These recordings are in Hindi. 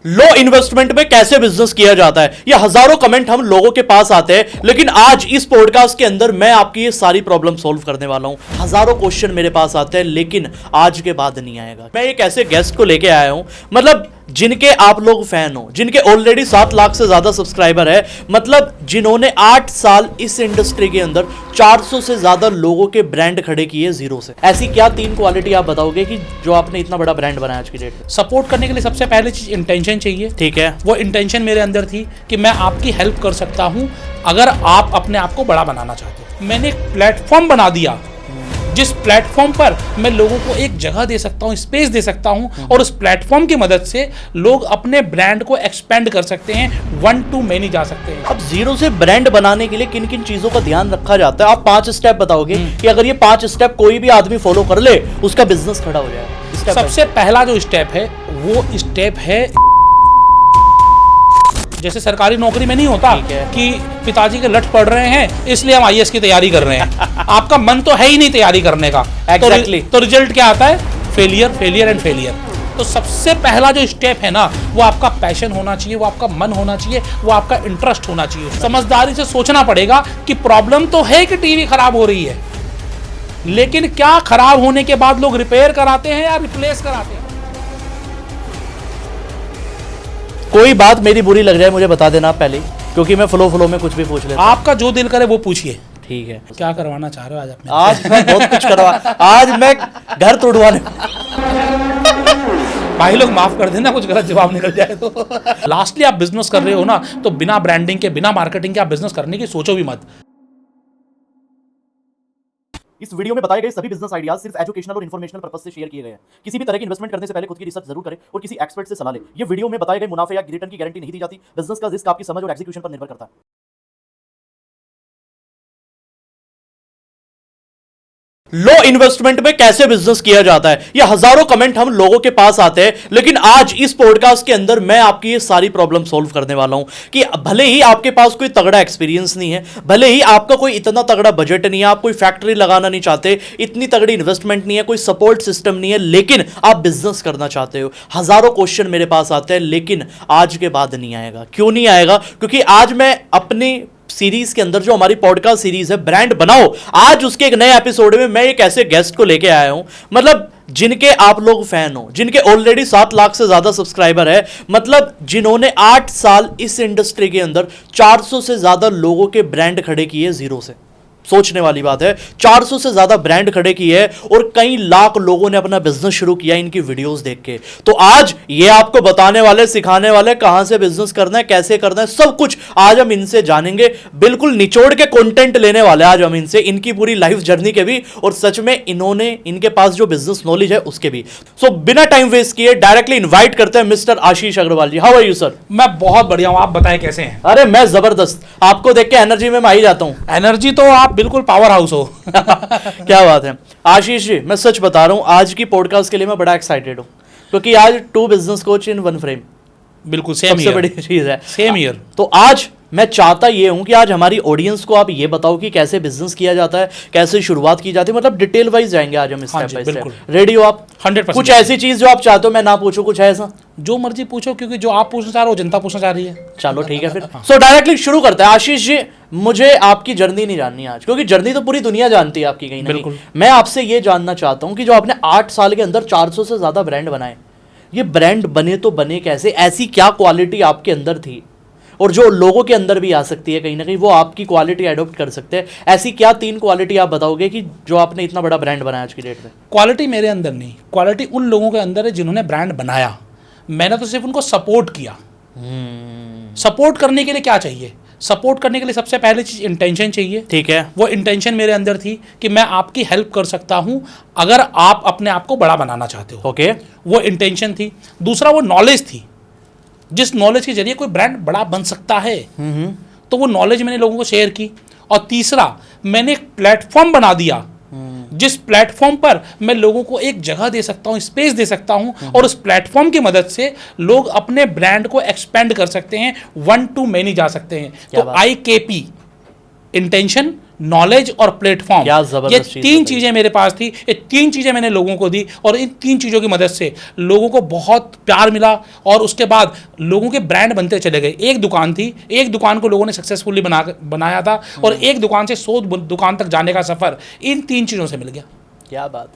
लो इन्वेस्टमेंट में कैसे बिजनेस किया जाता है, ये हजारों कमेंट हम लोगों के पास आते हैं, लेकिन आज इस पॉडकास्ट के अंदर मैं आपकी ये सारी प्रॉब्लम सॉल्व करने वाला हूं। हजारों क्वेश्चन मेरे पास आते हैं, लेकिन आज के बाद नहीं आएगा। मैं एक ऐसे गेस्ट को लेके आया हूं, मतलब जिनके आप लोग फैन हो, जिनके ऑलरेडी 7 लाख से ज्यादा सब्सक्राइबर है, मतलब जिन्होंने 8 साल इस इंडस्ट्री के अंदर 400 से ज्यादा लोगों के ब्रांड खड़े किए जीरो से। ऐसी क्या 3 क्वालिटी आप बताओगे कि जो आपने इतना बड़ा ब्रांड बनाया आज की डेट में? सपोर्ट करने के लिए सबसे पहली चीज इंटेंशन चाहिए। ठीक है, वो इंटेंशन मेरे अंदर थी कि मैं आपकी हेल्प कर सकता हूं अगर आप अपने आप को बड़ा बनाना चाहते हो। मैंने एक प्लेटफॉर्म बना दिया जिस प्लेटफॉर्म पर मैं लोगों को एक जगह दे सकता हूं, स्पेस दे सकता हूं, और उस प्लेटफॉर्म की मदद से लोग अपने ब्रांड को एक्सपेंड कर सकते हैं, 1 to many जा सकते हैं। अब जीरो से ब्रांड बनाने के लिए किन किन चीजों का ध्यान रखा जाता है? आप 5 स्टेप बताओगे कि अगर ये 5 स्टेप कोई भी आदमी फॉलो कर ले, उसका बिजनेस खड़ा हो जाएगा। सबसे पहला जो स्टेप है वो स्टेप है, जैसे सरकारी नौकरी में नहीं होता कि पिताजी के लठ पड़ रहे हैं इसलिए हम आईएएस की तैयारी कर रहे हैं। आपका मन तो है ही नहीं तैयारी करने का। Exactly. तो रिजल्ट क्या आता है? Failure, failure and failure. तो सबसे पहला जो स्टेप है ना, वो आपका पैशन होना चाहिए, वो आपका मन होना चाहिए, वो आपका इंटरेस्ट होना चाहिए। समझदारी से सोचना पड़ेगा कि प्रॉब्लम तो है कि टीवी खराब हो रही है, लेकिन क्या खराब होने के बाद लोग रिपेयर कराते हैं या रिप्लेस कराते हैं? कोई बात मेरी बुरी लग जाए मुझे बता देना पहले, क्योंकि मैं फ्लो में कुछ भी पूछ लेता हूं। आपका जो दिल करे वो पूछिए। ठीक है, क्या करवाना चाह रहे हो आज अपने? आज मैं बहुत कुछ करवा, आज मैं घर तोड़वाने। भाई लोग माफ कर देना कुछ गलत जवाब निकल जाए तो। लास्टली आप बिजनेस कर रहे हो ना, तो बिना ब्रांडिंग के, बिना मार्केटिंग के आप बिजनेस करने की सोचो भी मत। इस वीडियो में बताए गए सभी बिजनेस आइडियाज सिर्फ एजुकेशनल और इन्फॉर्मेशनल पर्पस से शेयर किए गए हैं। किसी भी तरह की इन्वेस्टमेंट करने से पहले खुद की रिसर्च जरूर करें और किसी एक्सपर्ट से सलाह लें। ये वीडियो में बताए गए मुनाफे या रिटर्न की गारंटी नहीं दी जाती। बिजनेस का रिस्क आपकी समझ और एग्जीक्यूशन पर निर्भर करता है। लो इन्वेस्टमेंट में कैसे बिजनेस किया जाता है, ये हजारों कमेंट हम लोगों के पास आते हैं, लेकिन आज इस पॉडकास्ट के अंदर मैं आपकी ये सारी प्रॉब्लम सॉल्व करने वाला हूं कि भले ही आपके पास कोई तगड़ा एक्सपीरियंस नहीं है, भले ही आपका कोई इतना तगड़ा बजट नहीं है, आप कोई फैक्ट्री लगाना नहीं चाहते, इतनी तगड़ी इन्वेस्टमेंट नहीं है, कोई सपोर्ट सिस्टम नहीं है, लेकिन आप बिजनेस करना चाहते हो। हजारों क्वेश्चन मेरे पास आते हैं, लेकिन आज के बाद नहीं आएगा। क्यों नहीं आएगा? क्योंकि आज मैं अपनी सीरीज के अंदर, जो हमारी पॉडकास्ट सीरीज है ब्रांड बनाओ, आज उसके एक नए एपिसोड में मैं एक ऐसे गेस्ट को लेके आया हूं, मतलब जिनके आप लोग फैन हो, जिनके ऑलरेडी 7 लाख से ज्यादा सब्सक्राइबर है, मतलब जिन्होंने 8 साल इस इंडस्ट्री के अंदर 400 से ज्यादा लोगों के ब्रांड खड़े किए जीरो से। सोचने वाली बात है, 400 से ज्यादा ब्रांड खड़े किए और कई लाख लोगों ने अपना बिजनेस शुरू किया इनकी वीडियोस देख के। तो आज ये आपको बताने वाले, सिखाने वाले कहां से बिजनेस करना है, कैसे करना है, सब कुछ आज हम इनसे जानेंगे। बिल्कुल निचोड़ के कंटेंट लेने वाले आज हम इनसे, इनकी पूरी लाइफ जर्नी के भी, और सच में इन्होंने, इनके पास जो बिजनेस नॉलेज है उसके भी। सो बिना टाइम वेस्ट किए डायरेक्टली इन्वाइट करते हैं mister Ashish Agarwal ji. How are you sir? मैं बहुत बढ़िया हूं, आप बताएं कैसे हैं? अरे मैं जबरदस्त, आपको देख के एनर्जी में मैं आ ही जाता हूं। एनर्जी तो आप बिल्कुल पावर हाउस हो। क्या बात है आशीष जी, मैं सच बता रहा हूं, आज की पॉडकास्ट के लिए मैं बड़ा एक्साइटेड हूं, क्योंकि आज 2 बिजनेस कोच इन 1 फ्रेम, बिल्कुल सेम सबसे बड़ी चीज है। Same year. तो आज मैं चाहता ये हूं कि आज हमारी ऑडियंस को आप ये बताओ कि कैसे बिजनेस किया जाता है, कैसे शुरुआत की जाती है, मतलब डिटेल वाइज जाएंगे आज हम स्टेप बाय स्टेप। रेडी हो आप? 100%। कुछ ऐसी चीज जो आप चाहते हो मैं ना पूछूं, कुछ है ऐसा? जो मर्जी पूछो, क्योंकि जो आप पूछना चाह रहे हो जनता पूछना चाह रही है। चलो ठीक है फिर। सो डायरेक्टली शुरू करते हैं। आशीष जी, मुझे आपकी जर्नी नहीं जाननी आज, क्योंकि जर्नी तो पूरी दुनिया जानती है आपकी कहीं ना कहीं। मैं आपसे ये जानना चाहता हूं कि जो आपने 8 साल के अंदर 400 से ज्यादा ब्रांड बनाए, ये ब्रांड बने तो बने कैसे? ऐसी क्या क्वालिटी आपके अंदर थी, और जो लोगों के अंदर भी आ सकती है कहीं ना कहीं, वो आपकी क्वालिटी अडॉप्ट कर सकते हैं? ऐसी क्या 3 क्वालिटी आप बताओगे कि जो आपने इतना बड़ा ब्रांड बनाया आज की डेट में? क्वालिटी मेरे अंदर नहीं, क्वालिटी उन लोगों के अंदर है जिन्होंने ब्रांड बनाया। मैंने तो सिर्फ उनको सपोर्ट किया। सपोर्ट करने के लिए क्या चाहिए? सपोर्ट करने के लिए सबसे पहली चीज इंटेंशन चाहिए। ठीक है, वो इंटेंशन मेरे अंदर थी कि मैं आपकी हेल्प कर सकता हूं अगर आप अपने आप को बड़ा बनाना चाहते हो। ओके, वो इंटेंशन थी। दूसरा वो नॉलेज थी, जिस नॉलेज के जरिए कोई ब्रांड बड़ा बन सकता है, तो वो नॉलेज मैंने लोगों को शेयर की। और तीसरा, मैंने एक प्लेटफॉर्म बना दिया जिस प्लेटफॉर्म पर मैं लोगों को एक जगह दे सकता हूं, स्पेस दे सकता हूं, और उस प्लेटफॉर्म की मदद से लोग अपने ब्रांड को एक्सपेंड कर सकते हैं, 1 to many जा सकते हैं। तो IKP, इंटेंशन, नॉलेज और प्लेटफॉर्म, क्या ये जबरदस्त चीज़ तीन बताई। चीजें मेरे पास थी। ये तीन चीजें मैंने लोगों को दी और इन तीन चीजों की मदद से लोगों को बहुत प्यार मिला और उसके बाद लोगों के ब्रांड बनते चले गए। एक दुकान थी, एक दुकान को लोगों ने सक्सेसफुली बनाया था और एक दुकान से 100 दुकान तक जाने का सफर इन तीन चीजों से मिल गया। क्या बात।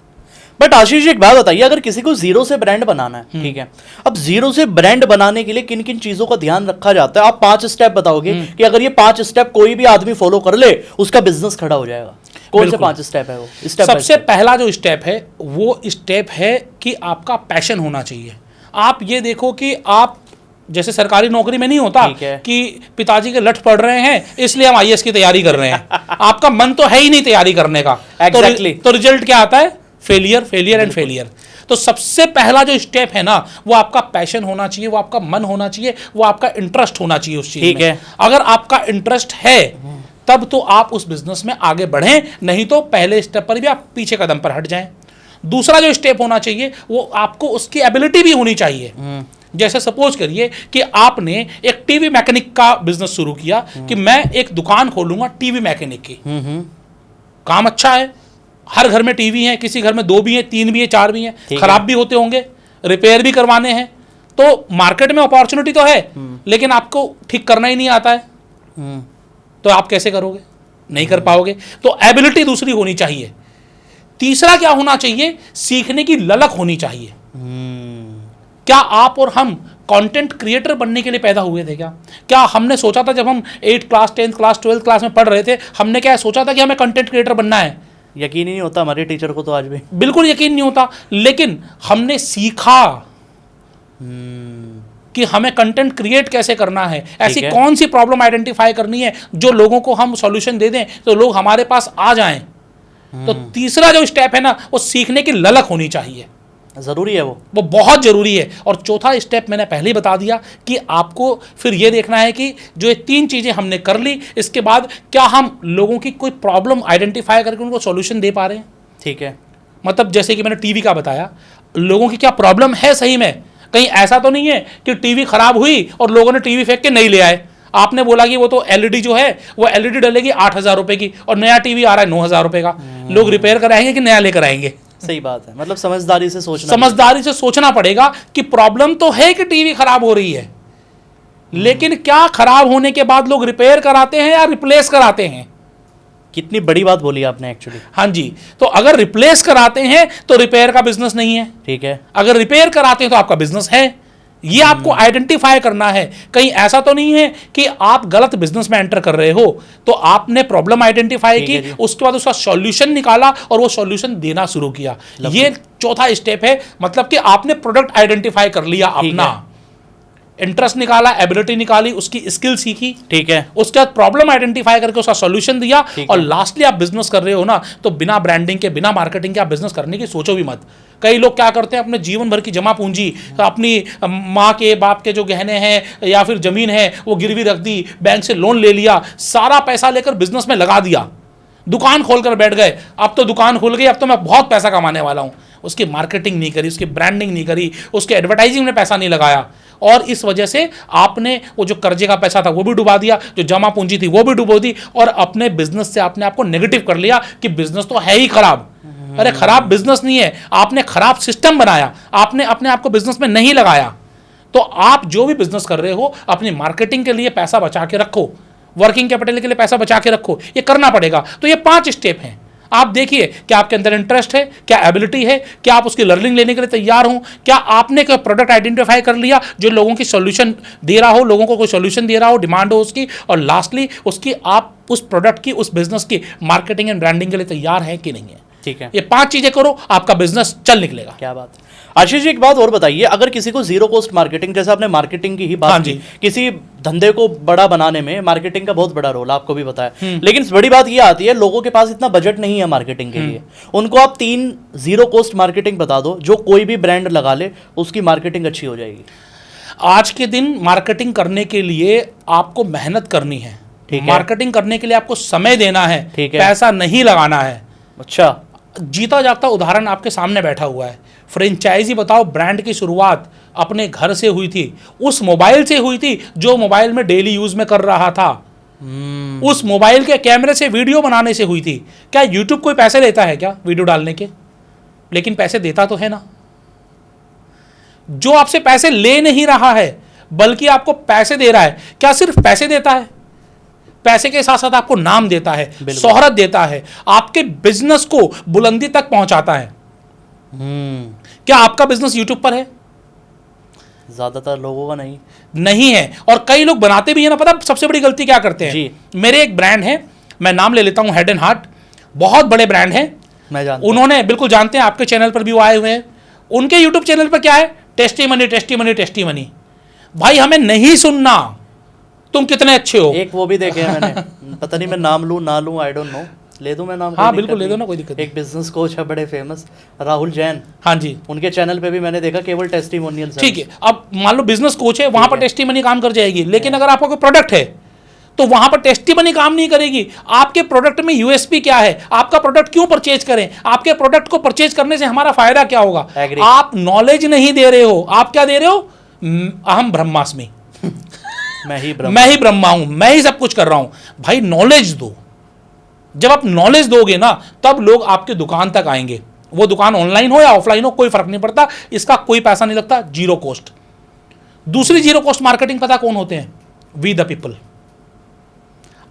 बट आशीष जी एक बात बताइए, अगर किसी को जीरो से ब्रांड बनाना है, ठीक है, अब जीरो से ब्रांड बनाने के लिए किन किन चीजों का ध्यान रखा जाता है? आप 5 स्टेप बताओगे कि अगर ये 5 स्टेप कोई भी आदमी फॉलो कर ले उसका बिजनेस खड़ा हो जाएगा। कौन से 5 स्टेप है वो? स्टेप बाय सबसे स्टेप। पहला जो स्टेप है वो स्टेप है कि आपका पैशन होना चाहिए। आप ये देखो कि आप जैसे सरकारी नौकरी में नहीं होता ठीक है। कि पिताजी के लठ पड़ रहे हैं इसलिए हम आईएएस की तैयारी कर रहे हैं। आपका मन तो है ही नहीं तैयारी करने का। Exactly. तो रिजल्ट क्या आता है? Failure, failure and failure. तो सबसे पहला जो स्टेप है ना वो आपका पैशन होना चाहिए, वो आपका मन होना चाहिए, वो आपका इंटरेस्ट होना चाहिए उस चीज में। ठीक है। अगर आपका इंटरेस्ट है तब तो आप उस बिजनेस में आगे बढ़ें, नहीं तो पहले स्टेप पर भी आप पीछे कदम पर हट जाएं। दूसरा जो स्टेप होना चाहिए वो आपको उसकी एबिलिटी भी होनी चाहिए। जैसे सपोज करिए कि आपने एक टीवी मैकेनिक का बिजनेस शुरू किया कि मैं एक दुकान खोलूंगा टीवी मैकेनिक की। काम अच्छा है, हर घर में टीवी है, किसी घर में 2 भी है, 3 भी है, 4 भी है, ठीक खराब भी होते होंगे, रिपेयर भी करवाने हैं। तो मार्केट में अपॉर्चुनिटी तो है लेकिन आपको ठीक करना ही नहीं आता है, तो आप कैसे करोगे? नहीं कर पाओगे। तो एबिलिटी दूसरी होनी चाहिए। तीसरा क्या होना चाहिए? सीखने की ललक होनी चाहिए। क्या आप और हम कंटेंट क्रिएटर बनने के लिए पैदा हुए थे क्या हमने सोचा था जब हम 8th class 10th class 12th class में पढ़ रहे थे, हमने क्या सोचा था कि हमें कंटेंट क्रिएटर बनना है? यकीन ही नहीं होता हमारे टीचर को तो आज भी। बिल्कुल यकीन नहीं होता। लेकिन हमने सीखा कि हमें कंटेंट क्रिएट कैसे करना है, ऐसी है। कौन सी प्रॉब्लम आइडेंटिफाई करनी है जो लोगों को हम सॉल्यूशन दे दें तो लोग हमारे पास आ जाएं। तो तीसरा जो स्टेप है ना वो सीखने की ललक होनी चाहिए, जरूरी है वो बहुत जरूरी है। और चौथा स्टेप मैंने पहले ही बता दिया कि आपको फिर ये देखना है कि जो ये 3 चीजें हमने कर ली इसके बाद क्या हम लोगों की कोई प्रॉब्लम आइडेंटिफाई करके उनको सॉल्यूशन दे पा रहे हैं। ठीक है। मतलब जैसे कि मैंने टीवी का बताया, लोगों की क्या प्रॉब्लम है सही में। कहीं ऐसा तो नहीं है कि टीवी खराब हुई और लोगों ने टीवी फेंक के नहीं ले आए। आपने बोला कि वो तो एलईडी जो है वो एलईडी डलेगी 8,000 रुपए की और नया टीवी आ रहा है 9,000 रुपए का। लोग रिपेयर कराएंगे कि नया लेकर आएंगे? सही बात है, मतलब समझदारी से सोचना। समझदारी से सोचना पड़ेगा कि प्रॉब्लम तो है कि टीवी खराब हो रही है, लेकिन क्या खराब होने के बाद लोग रिपेयर कराते हैं या रिप्लेस कराते हैं? कितनी बड़ी बात बोली आपने एक्चुअली। हाँ जी। तो अगर रिप्लेस कराते हैं तो रिपेयर का बिजनेस नहीं है, ठीक है। अगर रिपेयर कराते हैं तो आपका बिजनेस है। ये आपको आइडेंटिफाई करना है। कहीं ऐसा तो नहीं है कि आप गलत बिजनेस में एंटर कर रहे हो। तो आपने प्रॉब्लम आइडेंटिफाई ठीक है की, जी। उसके बाद उसका सॉल्यूशन निकाला और वो सॉल्यूशन देना शुरू किया। ये चौथा स्टेप है। मतलब कि आपने प्रोडक्ट आइडेंटिफाई कर लिया, अपना इंटरेस्ट निकाला, एबिलिटी निकाली, उसकी स्किल सीखी, ठीक है। उसके बाद प्रॉब्लम आइडेंटिफाई करके उसका सॉल्यूशन दिया और लास्टली आप बिजनेस कर रहे हो ना तो बिना ब्रांडिंग के, बिना मार्केटिंग के आप बिजनेस करने की सोचो भी मत। कई लोग क्या करते हैं, अपने जीवन भर की जमा पूंजी, अपनी माँ के बाप के जो गहने हैं या फिर जमीन है वो गिरवी रख दी, बैंक से लोन ले लिया, सारा पैसा लेकर बिजनेस में लगा दिया, दुकान खोलकर बैठ गए। अब तो दुकान खुल गई, अब तो मैं बहुत पैसा कमाने वाला हूँ। उसकी मार्केटिंग नहीं करी, उसकी ब्रांडिंग नहीं करी, उसके एडवर्टाइजिंग में पैसा नहीं लगाया और इस वजह से आपने वो जो कर्जे का पैसा था वो भी डुबा दिया, जो जमा पूंजी थी वो भी डुबो दी और अपने बिजनेस से आपने आपको नेगेटिव कर लिया कि बिजनेस तो है ही खराब। अरे खराब बिजनेस नहीं है, आपने खराब सिस्टम बनाया, आपने अपने आप को बिजनेस में नहीं लगाया। तो आप जो भी बिजनेस कर रहे हो अपनी मार्केटिंग के लिए पैसा बचा के रखो, वर्किंग कैपिटल के लिए पैसा बचा के रखो, ये करना पड़ेगा। तो ये 5 स्टेप हैं। आप देखिए क्या आपके अंदर इंटरेस्ट है, क्या एबिलिटी है, क्या आप उसकी लर्निंग लेने के लिए तैयार हो, क्या आपने कोई प्रोडक्ट आइडेंटिफाई कर लिया जो लोगों की सॉल्यूशन दे रहा हो, लोगों को कोई सॉल्यूशन दे रहा हो, डिमांड हो उसकी, और लास्टली उसकी आप उस प्रोडक्ट की, उस बिजनेस की मार्केटिंग एंड ब्रांडिंग के लिए तैयार हैं कि नहीं है। ठीक है। ये 5 चीजें करो, आपका बिजनेस चल निकलेगा। क्या बात है। आशीष जी एक बात और बताइए, अगर किसी को जीरो कॉस्ट मार्केटिंग, जैसे आपने मार्केटिंग की ही बात की, किसी धंधे को बड़ा बनाने में मार्केटिंग का बहुत बड़ा रोल आपको भी बताया, लेकिन बड़ी बात ये आती है लोगों के पास इतना बजट नहीं है मार्केटिंग के लिए, उनको आप 3 जीरो कॉस्ट मार्केटिंग बता दो जो कोई भी ब्रांड लगा ले उसकी मार्केटिंग अच्छी हो जाएगी। आज के दिन मार्केटिंग करने के लिए आपको मेहनत करनी है, मार्केटिंग करने के लिए आपको समय देना है, पैसा नहीं लगाना है। अच्छा, जीता जागता उदाहरण आपके सामने बैठा हुआ है। फ्रेंचाइजी बताओ, ब्रांड की शुरुआत अपने घर से हुई थी, उस मोबाइल से हुई थी जो मोबाइल में डेली यूज में कर रहा था। उस मोबाइल के कैमरे से वीडियो बनाने से हुई थी। क्या यूट्यूब कोई पैसे लेता है क्या वीडियो डालने के? लेकिन पैसे देता तो है ना। जो आपसे पैसे ले नहीं रहा है बल्कि आपको पैसे दे रहा है, क्या सिर्फ पैसे देता है? पैसे के साथ साथ आपको नाम देता है, शोहरत देता है, आपके बिजनेस को बुलंदी तक पहुंचाता है। क्या आपका बिजनेस यूट्यूब पर है? ज्यादातर लोगों का नहीं है। और कई लोग बनाते भी है ना, पता सबसे बड़ी गलती क्या करते हैं? मेरे एक ब्रांड है, मैं नाम ले लेता हूं, हेड एंड हार्ट, बहुत बड़े ब्रांड है, मैं जानता उन्होंने बिल्कुल जानते हैं, आपके चैनल पर भी वो आए हुए हैं। उनके यूट्यूब चैनल पर क्या है? Tasty money tasty money tasty money. भाई हमें नहीं सुनना तुम कितने अच्छे हो। एक वो भी देखे हैं मैंने, पता नहीं मैं नाम लूं ना लूं, आई डोंट नो, ले दूं मैं नाम? हाँ बिल्कुल ले दो ना, कोई दिक्कत नहीं। एक बिजनेस कोच है बड़े फेमस, राहुल जैन। हाँ जी, उनके चैनल पे भी मैंने देखा केवल टेस्टिमोनियल। ठीक है, अब मान लो बिजनेस कोच है, वहां पर टेस्टिमनी काम कर जाएगी, लेकिन अगर आपका कोई प्रोडक्ट है तो वहां पर टेस्टिमनी काम नहीं करेगी। आपके प्रोडक्ट में यूएसपी क्या है? आपका प्रोडक्ट क्यों परचेज करें? आपके प्रोडक्ट को परचेज करने से हमारा फायदा क्या होगा? आप नॉलेज नहीं दे रहे हो। आप क्या दे रहे हो? अहम ब्रह्मास्मि, मैं ही ब्रह्मा हूं, मैं ही सब कुछ कर रहा हूं। भाई नॉलेज दो। जब आप नॉलेज दोगे ना, तब लोग आपकी दुकान तक आएंगे। वो दुकान ऑनलाइन हो या ऑफलाइन हो, कोई फर्क नहीं पड़ता, इसका कोई पैसा नहीं लगता, जीरो कॉस्ट। दूसरी जीरो कॉस्ट मार्केटिंग पता कौन होते हैं? We the people.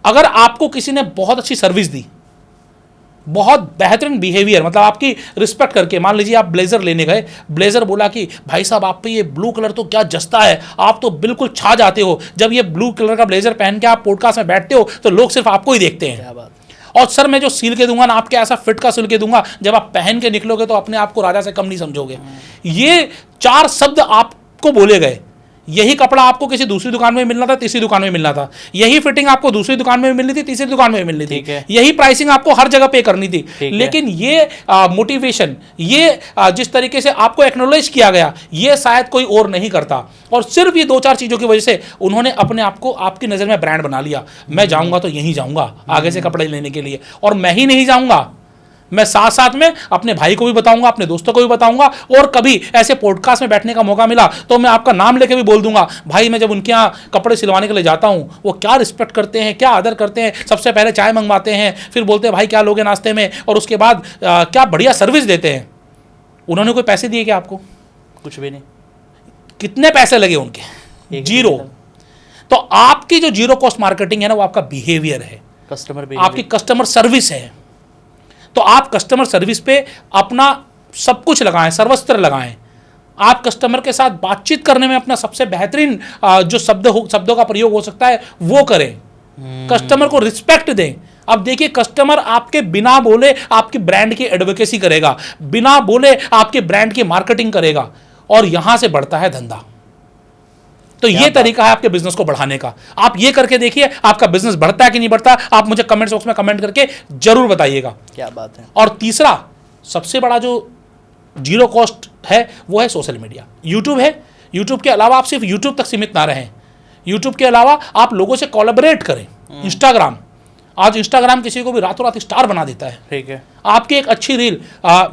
अगर आपको किसी ने बहुत अच्छी सर्विस दी, बहुत बेहतरीन बिहेवियर, मतलब आपकी रिस्पेक्ट करके, मान लीजिए आप ब्लेजर लेने गए, ब्लेजर बोला कि भाई साहब आप पे ये ब्लू कलर तो क्या जचता है, आप तो बिल्कुल छा जाते हो। जब ये ब्लू कलर का ब्लेजर पहन के आप पॉडकास्ट में बैठते हो तो लोग सिर्फ आपको ही देखते हैं। क्या बात। और सर मैं जो सिल के दूंगा ना, आपके ऐसा फिट का सिल के दूंगा, जब आप पहन के निकलोगे तो अपने आप को राजा से कम नहीं समझोगे। ये 4 शब्द आपको बोले गए। यही कपड़ा आपको किसी दूसरी दुकान में मिलना था, तीसरी दुकान में मिलना था। यही फिटिंग आपको दूसरी दुकान में मिलनी थी, तीसरी दुकान में मिलनी थी। यही प्राइसिंग आपको हर जगह पे करनी थी। लेकिन ये मोटिवेशन, ये जिस तरीके से आपको एक्नॉलेज किया गया, ये शायद कोई और नहीं करता। और सिर्फ ये 2-4 चीज़ों की वजह से उन्होंने अपने आप को आपकी नज़र में ब्रांड बना लिया। मैं जाऊँगा तो यहीं जाऊँगा आगे से कपड़े लेने के लिए, और मैं ही नहीं जाऊँगा, मैं साथ साथ में अपने भाई को भी बताऊंगा, अपने दोस्तों को भी बताऊंगा। और कभी ऐसे पॉडकास्ट में बैठने का मौका मिला तो मैं आपका नाम लेके भी बोल दूंगा, भाई मैं जब उनके यहाँ कपड़े सिलवाने के लिए जाता हूँ, वो क्या रिस्पेक्ट करते हैं, क्या आदर करते हैं। सबसे पहले चाय मंगवाते हैं, फिर बोलते हैं भाई क्या लोगे नाश्ते में, और उसके बाद क्या बढ़िया सर्विस देते हैं। उन्होंने कोई पैसे दिए क्या आपको? कुछ भी नहीं। कितने पैसे लगे उनके? जीरो। तो आपकी जो जीरो कॉस्ट मार्केटिंग है ना, वो आपका बिहेवियर है, आपकी कस्टमर सर्विस है। तो आप कस्टमर सर्विस पे अपना सब कुछ लगाएं, सर्वस्त्र लगाएं। आप कस्टमर के साथ बातचीत करने में अपना सबसे बेहतरीन जो शब्दों का प्रयोग हो सकता है वो करें। कस्टमर को रिस्पेक्ट दें। अब देखिए, कस्टमर आपके बिना बोले आपकी ब्रांड की एडवोकेसी करेगा, बिना बोले आपके ब्रांड की मार्केटिंग करेगा, और यहां से बढ़ता है धंधा। तो ये तरीका है आपके बिजनेस को बढ़ाने का। आप ये करके देखिए, आपका बिजनेस बढ़ता है कि नहीं बढ़ता। आप मुझे कमेंट बॉक्स में कमेंट करके जरूर बताइएगा। क्या बात है। और तीसरा सबसे बड़ा जो जीरो कॉस्ट है वो है सोशल मीडिया। यूट्यूब है, यूट्यूब के अलावा आप सिर्फ यूट्यूब तक सीमित ना रहें। यूट्यूब के अलावा आप लोगों से कोलैबोरेट करें। इंस्टाग्राम, आज इंस्टाग्राम किसी को भी रातों रात स्टार बना देता है। ठीक है, आपकी एक अच्छी रील,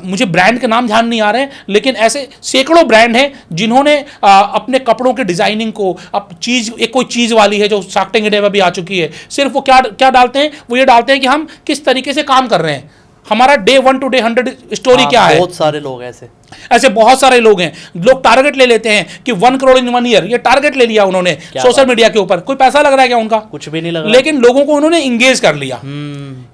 मुझे ब्रांड के नाम ध्यान नहीं आ रहे हैं, लेकिन ऐसे सैकड़ों ब्रांड हैं जिन्होंने अपने कपड़ों के डिजाइनिंग को, अब चीज, एक कोई चीज वाली है जो शार्क टैंक इंडिया में भी आ चुकी है, सिर्फ वो क्या डालते हैं, वो ये डालते हैं कि हम किस तरीके से काम कर रहे हैं, हमारा डे 1 to day 100 स्टोरी क्या है। बहुत सारे लोग ऐसे बहुत सारे लोग हैं। लोग टारगेट ले लेते हैं कि 1 करोड़ इन 1 ईयर, ये टारगेट ले लिया उन्होंने सोशल मीडिया के ऊपर। कोई पैसा लग रहा है क्या उनका? कुछ भी नहीं लग रहा, लेकिन लोगों को उन्होंने इंगेज कर लिया।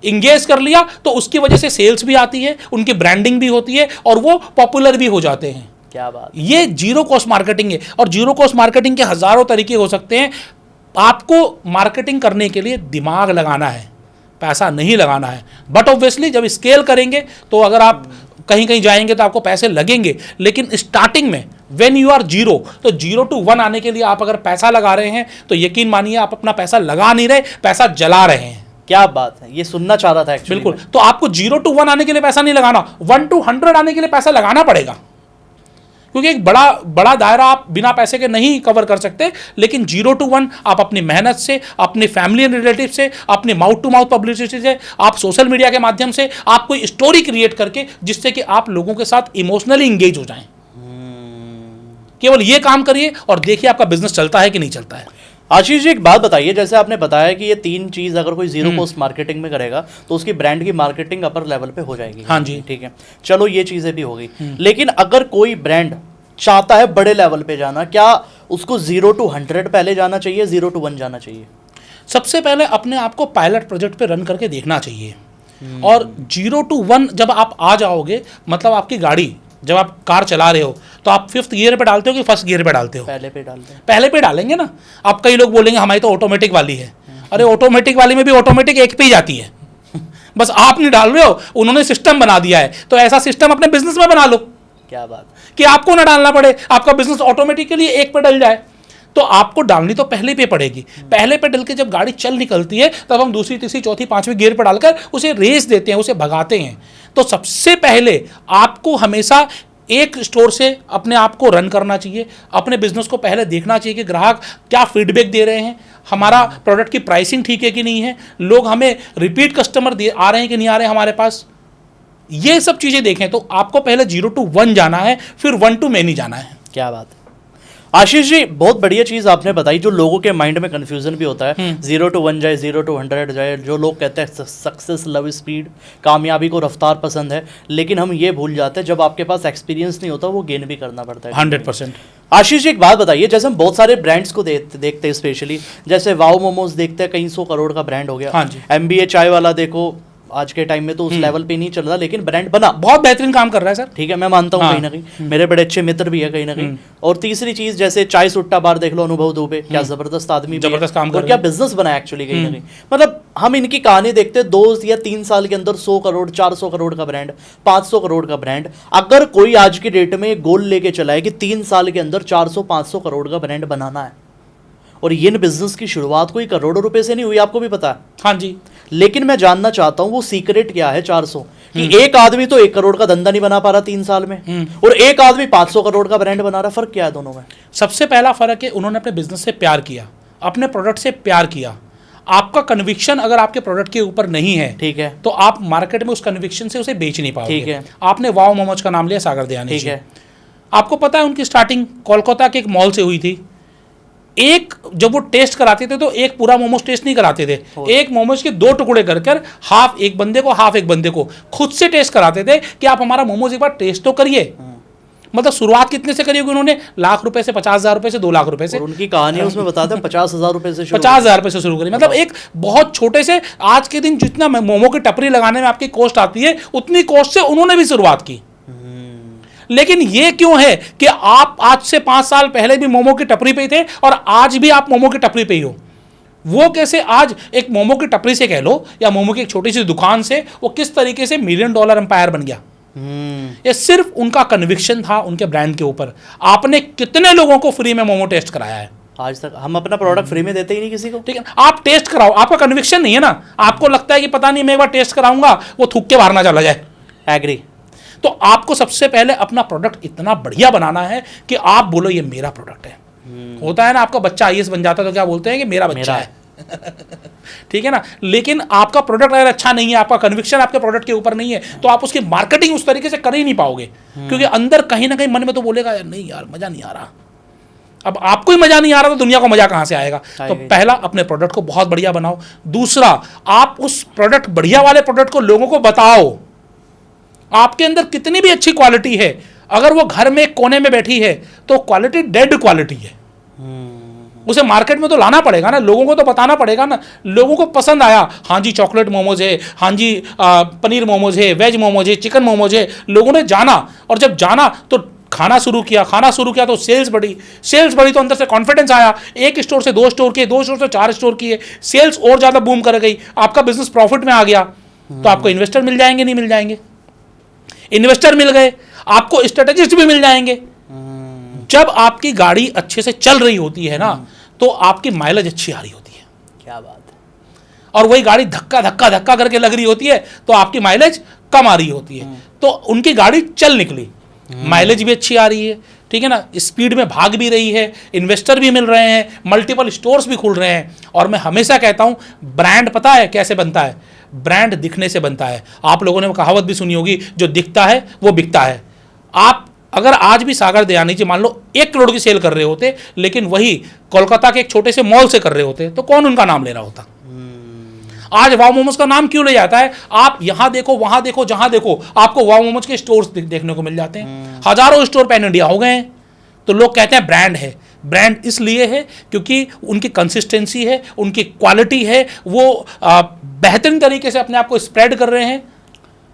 इंगेज कर लिया तो उसकी वजह से सेल्स भी आती है, उनकी ब्रांडिंग भी होती है, और वो पॉपुलर भी हो जाते हैं। क्या बात। ये जीरो कॉस्ट मार्केटिंग है। और जीरो कॉस्ट मार्केटिंग के हजारों तरीके हो सकते हैं। आपको मार्केटिंग करने के लिए दिमाग लगाना है, पैसा नहीं लगाना है। बट ऑब्वियसली जब स्केल करेंगे तो अगर आप कहीं कहीं जाएंगे तो आपको पैसे लगेंगे, लेकिन स्टार्टिंग में व्हेन यू आर जीरो, तो 0 to 1 आने के लिए आप अगर पैसा लगा रहे हैं तो यकीन मानिए आप अपना पैसा लगा नहीं रहे, पैसा जला रहे हैं। क्या बात है, ये सुनना चाह रहा था एक्चुअली। बिल्कुल। तो आपको 0 to 1 आने के लिए पैसा नहीं लगाना, 1 to 100 आने के लिए पैसा लगाना पड़ेगा, क्योंकि एक बड़ा दायरा आप बिना पैसे के नहीं कवर कर सकते। लेकिन 0 to 1 आप अपनी मेहनत से, अपने फैमिली एंड रिलेटिव से, अपने माउथ टू माउथ पब्लिसिटी से, आप सोशल मीडिया के माध्यम से, आप कोई स्टोरी क्रिएट करके, जिससे कि आप लोगों के साथ इमोशनली इंगेज हो जाएं। केवल ये काम करिए और देखिए आपका बिजनेस चलता है कि नहीं चलता है। आशीष जी एक बात बताइए, जैसे आपने बताया कि ये 3 चीज अगर कोई जीरो कॉस्ट मार्केटिंग में करेगा तो उसकी ब्रांड की मार्केटिंग अपर लेवल पे हो जाएगी। हाँ जी। ठीक है, चलो ये चीजें भी हो गई, लेकिन अगर कोई ब्रांड चाहता है बड़े लेवल पे जाना, क्या उसको 0 to 100 पहले जाना चाहिए, 0 to 1 जाना चाहिए? सबसे पहले अपने आप को पायलट प्रोजेक्ट पे रन करके देखना चाहिए। और 0 to 1 जब आप आ जाओगे, मतलब आपकी गाड़ी जब आप कार चला रहे हो तो आप 5th गियर पे डालते हो कि 1st गियर पे डालते हो? पहले पे डालते हैं। पहले पे डालेंगे ना। अब कई लोग बोलेंगे हमारी तो ऑटोमेटिक वाली है। अरे ऑटोमेटिक वाली में भी ऑटोमेटिक एक पे ही जाती है। बस आप नहीं डाल रहे हो, उन्होंने सिस्टम बना दिया है, तो ऐसा सिस्टम अपने बिजनेस में बना लो। क्या बात, कि आपको ना डालना पड़े, आपका बिजनेस ऑटोमेटिकली एक पे डल जाए। तो आपको डालनी तो पहले पे पड़ेगी। पहले पे डल के जब गाड़ी चल निकलती है तब हम दूसरी तीसरी चौथी पांचवी गियर पर डालकर उसे रेस देते हैं, उसे भगाते हैं। तो सबसे पहले आपको हमेशा एक स्टोर से अपने आप को रन करना चाहिए। अपने बिजनेस को पहले देखना चाहिए कि ग्राहक क्या फीडबैक दे रहे हैं, हमारा प्रोडक्ट की प्राइसिंग ठीक है कि नहीं है, लोग हमें रिपीट कस्टमर आ रहे हैं कि नहीं आ रहे हैं हमारे पास। ये सब चीजें देखें तो आपको पहले 0 to 1 जाना है, फिर 1 to many जाना है। क्या बात है आशीष जी, बहुत बढ़िया चीज आपने बताई। जो लोगों के माइंड में कंफ्यूजन भी होता है, 0 to 1 जाए, 0 to 100 जाए। जो लोग कहते हैं सक्सेस लव स्पीड, कामयाबी को रफ्तार पसंद है, लेकिन हम ये भूल जाते हैं जब आपके पास एक्सपीरियंस नहीं होता वो गेन भी करना पड़ता है। 100%। आशीष जी एक बात बताइए, जैसे हम बहुत सारे ब्रांड्स को देखते हैं, स्पेशली जैसे वाओ मोमोज देखते हैं, कई 100 करोड़ का ब्रांड हो गया। हाँ जी। MBA चाय वाला देखो, आज के टाइम में तो उस लेवल पे नहीं चल रहा, लेकिन ब्रांड बना, बहुत बेहतरीन काम कर रहा है सर। ठीक है, मैं मानता हूँ। हाँ। कहीं ना कहीं मेरे बड़े अच्छे मित्र भी है कहीं ना कहीं। और तीसरी चीज जैसे चाय सुट्टा बार देख लो, अनुभव दुबे, क्या जबरदस्त आदमी, जबरदस्त काम कर और क्या बिजनेस बना एक्चुअली कहीं ना कहीं। मतलब हम इनकी कहानी देखते हैं, 2 या 3 साल के अंदर 100 करोड़ 400 करोड़ का ब्रांड, 500 करोड़ का ब्रांड। अगर कोई आज की डेट में गोल लेके चला है कि 3 साल के अंदर 400-500 करोड़ का ब्रांड बनाना है, और ये बिजनेस की शुरुआत कोई करोड़ों रुपए से नहीं हुई, आपको भी पता है। हाँ जी। लेकिन मैं जानना चाहता हूं वो सीक्रेट क्या है 400 कि एक आदमी तो 1 करोड़ का धंधा नहीं बना पा रहा 3 साल में, और एक आदमी 500 करोड़ का ब्रांड बना रहा। फर्क क्या है दोनों में? सबसे पहला फर्क है उन्होंने अपने बिजनेस से प्यार किया, अपने प्रोडक्ट से प्यार किया। आपका कन्विक्शन अगर आपके प्रोडक्ट के ऊपर नहीं है, ठीक है, तो आप मार्केट में उस कन्विक्शन से उसे बेच नहीं पाओगे। ठीक है। आपने वाओ मोमोज का नाम लिया, सागर दयानी ठीक जी। है। आपको पता है उनकी स्टार्टिंग कोलकाता के एक मॉल से हुई थी। एक जब वो टेस्ट कराते थे तो एक पूरा मोमोज टेस्ट नहीं कराते थे, एक मोमोज के 2 टुकड़े कर हाफ एक बंदे को हाफ एक बंदे को खुद से टेस्ट कराते थे कि आप हमारा मोमोज एक बार टेस्ट तो करिए। मतलब शुरुआत कितने से करी होगी उन्होंने? लाख रुपए से, 50,000 रुपए से, 2 लाख रुपए से। और उनकी कहानी उसमें बताते हैं 50,000 रुपए से शुरू, 50,000 रुपए से शुरू करी। मतलब एक बहुत छोटे से, आज के दिन जितना मोमो की टपरी लगाने में आपकी कॉस्ट आती है उतनी कॉस्ट से उन्होंने भी शुरुआत की। लेकिन ये क्यों है कि आप आज से 5 साल पहले भी मोमो की टपरी पे ही थे और आज भी आप मोमो की टपरी पे ही हो? वो कैसे आज एक मोमो की टपरी से कह लो या मोमो की एक छोटी सी दुकान से वो किस तरीके से $1 मिलियन एम्पायर बन गया? ये सिर्फ उनका कन्विक्शन था उनके ब्रांड के ऊपर। आपने कितने लोगों को फ्री में मोमो टेस्ट कराया है? आज तक हम अपना प्रोडक्ट फ्री में देते ही नहीं किसी को। ठीक है, आप टेस्ट कराओ, आपका कन्विक्शन नहीं है ना, आपको लगता है कि पता नहीं मैं एक बार टेस्ट कराऊंगा वो थूक के बाहर ना चला जाए। एग्री। तो आपको सबसे पहले अपना प्रोडक्ट इतना बढ़िया बनाना है कि आप बोलो ये मेरा प्रोडक्ट है। होता है ना, आपका बच्चा IAS बन जाता है तो क्या बोलते हैं कि मेरा बच्चा है। ठीक है ना। लेकिन आपका प्रोडक्ट अगर अच्छा नहीं है, आपका कन्विक्शन आपके प्रोडक्ट के ऊपर नहीं है, तो आप उसकी मार्केटिंग उस तरीके से कर ही नहीं पाओगे। क्योंकि अंदर कहीं ना कहीं मन में तो बोलेगा यार नहीं यार मजा नहीं आ रहा। अब आपको ही मजा नहीं आ रहा तो दुनिया को मजा कहां से आएगा? तो पहला अपने प्रोडक्ट को बहुत बढ़िया बनाओ। दूसरा, आप उस प्रोडक्ट बढ़िया वाले प्रोडक्ट को लोगों को बताओ। आपके अंदर कितनी भी अच्छी क्वालिटी है, अगर वो घर में कोने में बैठी है तो क्वालिटी डेड क्वालिटी है। उसे मार्केट में तो लाना पड़ेगा ना, लोगों को तो बताना पड़ेगा ना। लोगों को पसंद आया, हाँ जी चॉकलेट मोमोज है, हाँ जी पनीर मोमोज है, वेज मोमोज है, चिकन मोमोज है। लोगों ने जाना, और जब जाना तो खाना शुरू किया तो सेल्स बढ़ी तो अंदर से कॉन्फिडेंस आया। 1 स्टोर से 2 स्टोर किए, 2 स्टोर से 4 स्टोर किए, सेल्स और ज़्यादा बूम कर गई, आपका बिजनेस प्रॉफिट में आ गया। तो आपको इन्वेस्टर मिल जाएंगे, नहीं मिल जाएंगे? इन्वेस्टर मिल गए, आपको स्ट्रेटेजिस्ट भी मिल जाएंगे। जब आपकी गाड़ी अच्छे से चल रही होती है ना, तो आपकी माइलेज अच्छी आ रही होती है। क्या बात है। और वही गाड़ी धक्का धक्का धक्का करके लग रही होती है तो आपकी माइलेज कम आ रही होती है। तो उनकी गाड़ी चल निकली, माइलेज भी अच्छी आ रही है, ठीक है ना, स्पीड में भाग भी रही है, इन्वेस्टर भी मिल रहे हैं, मल्टीपल स्टोर्स भी खुल रहे हैं। और मैं हमेशा कहता हूं ब्रांड पता है कैसे बनता है? ब्रांड दिखने से बनता है। आप लोगों ने वो कहावत भी सुनी होगी, जो दिखता है वो बिकता है। आप अगर आज भी सागर दयानी जी मान लो 1 करोड़ की सेल कर रहे होते, लेकिन वही कोलकाता के एक छोटे से मॉल से कर रहे होते, तो कौन उनका नाम ले रहा होता? आज वाव मोमोज का नाम क्यों ले जाता है? आप यहां देखो, वहां देखो, जहां देखो आपको वाव मोमोज के स्टोर्स देखने को मिल जाते हैं। हजारों स्टोर पैन इंडिया हो गए हैं। तो लोग कहते हैं ब्रांड है। ब्रांड इसलिए है क्योंकि उनकी कंसिस्टेंसी है, उनकी क्वालिटी है, वो बेहतरीन तरीके से अपने आप को स्प्रेड कर रहे हैं।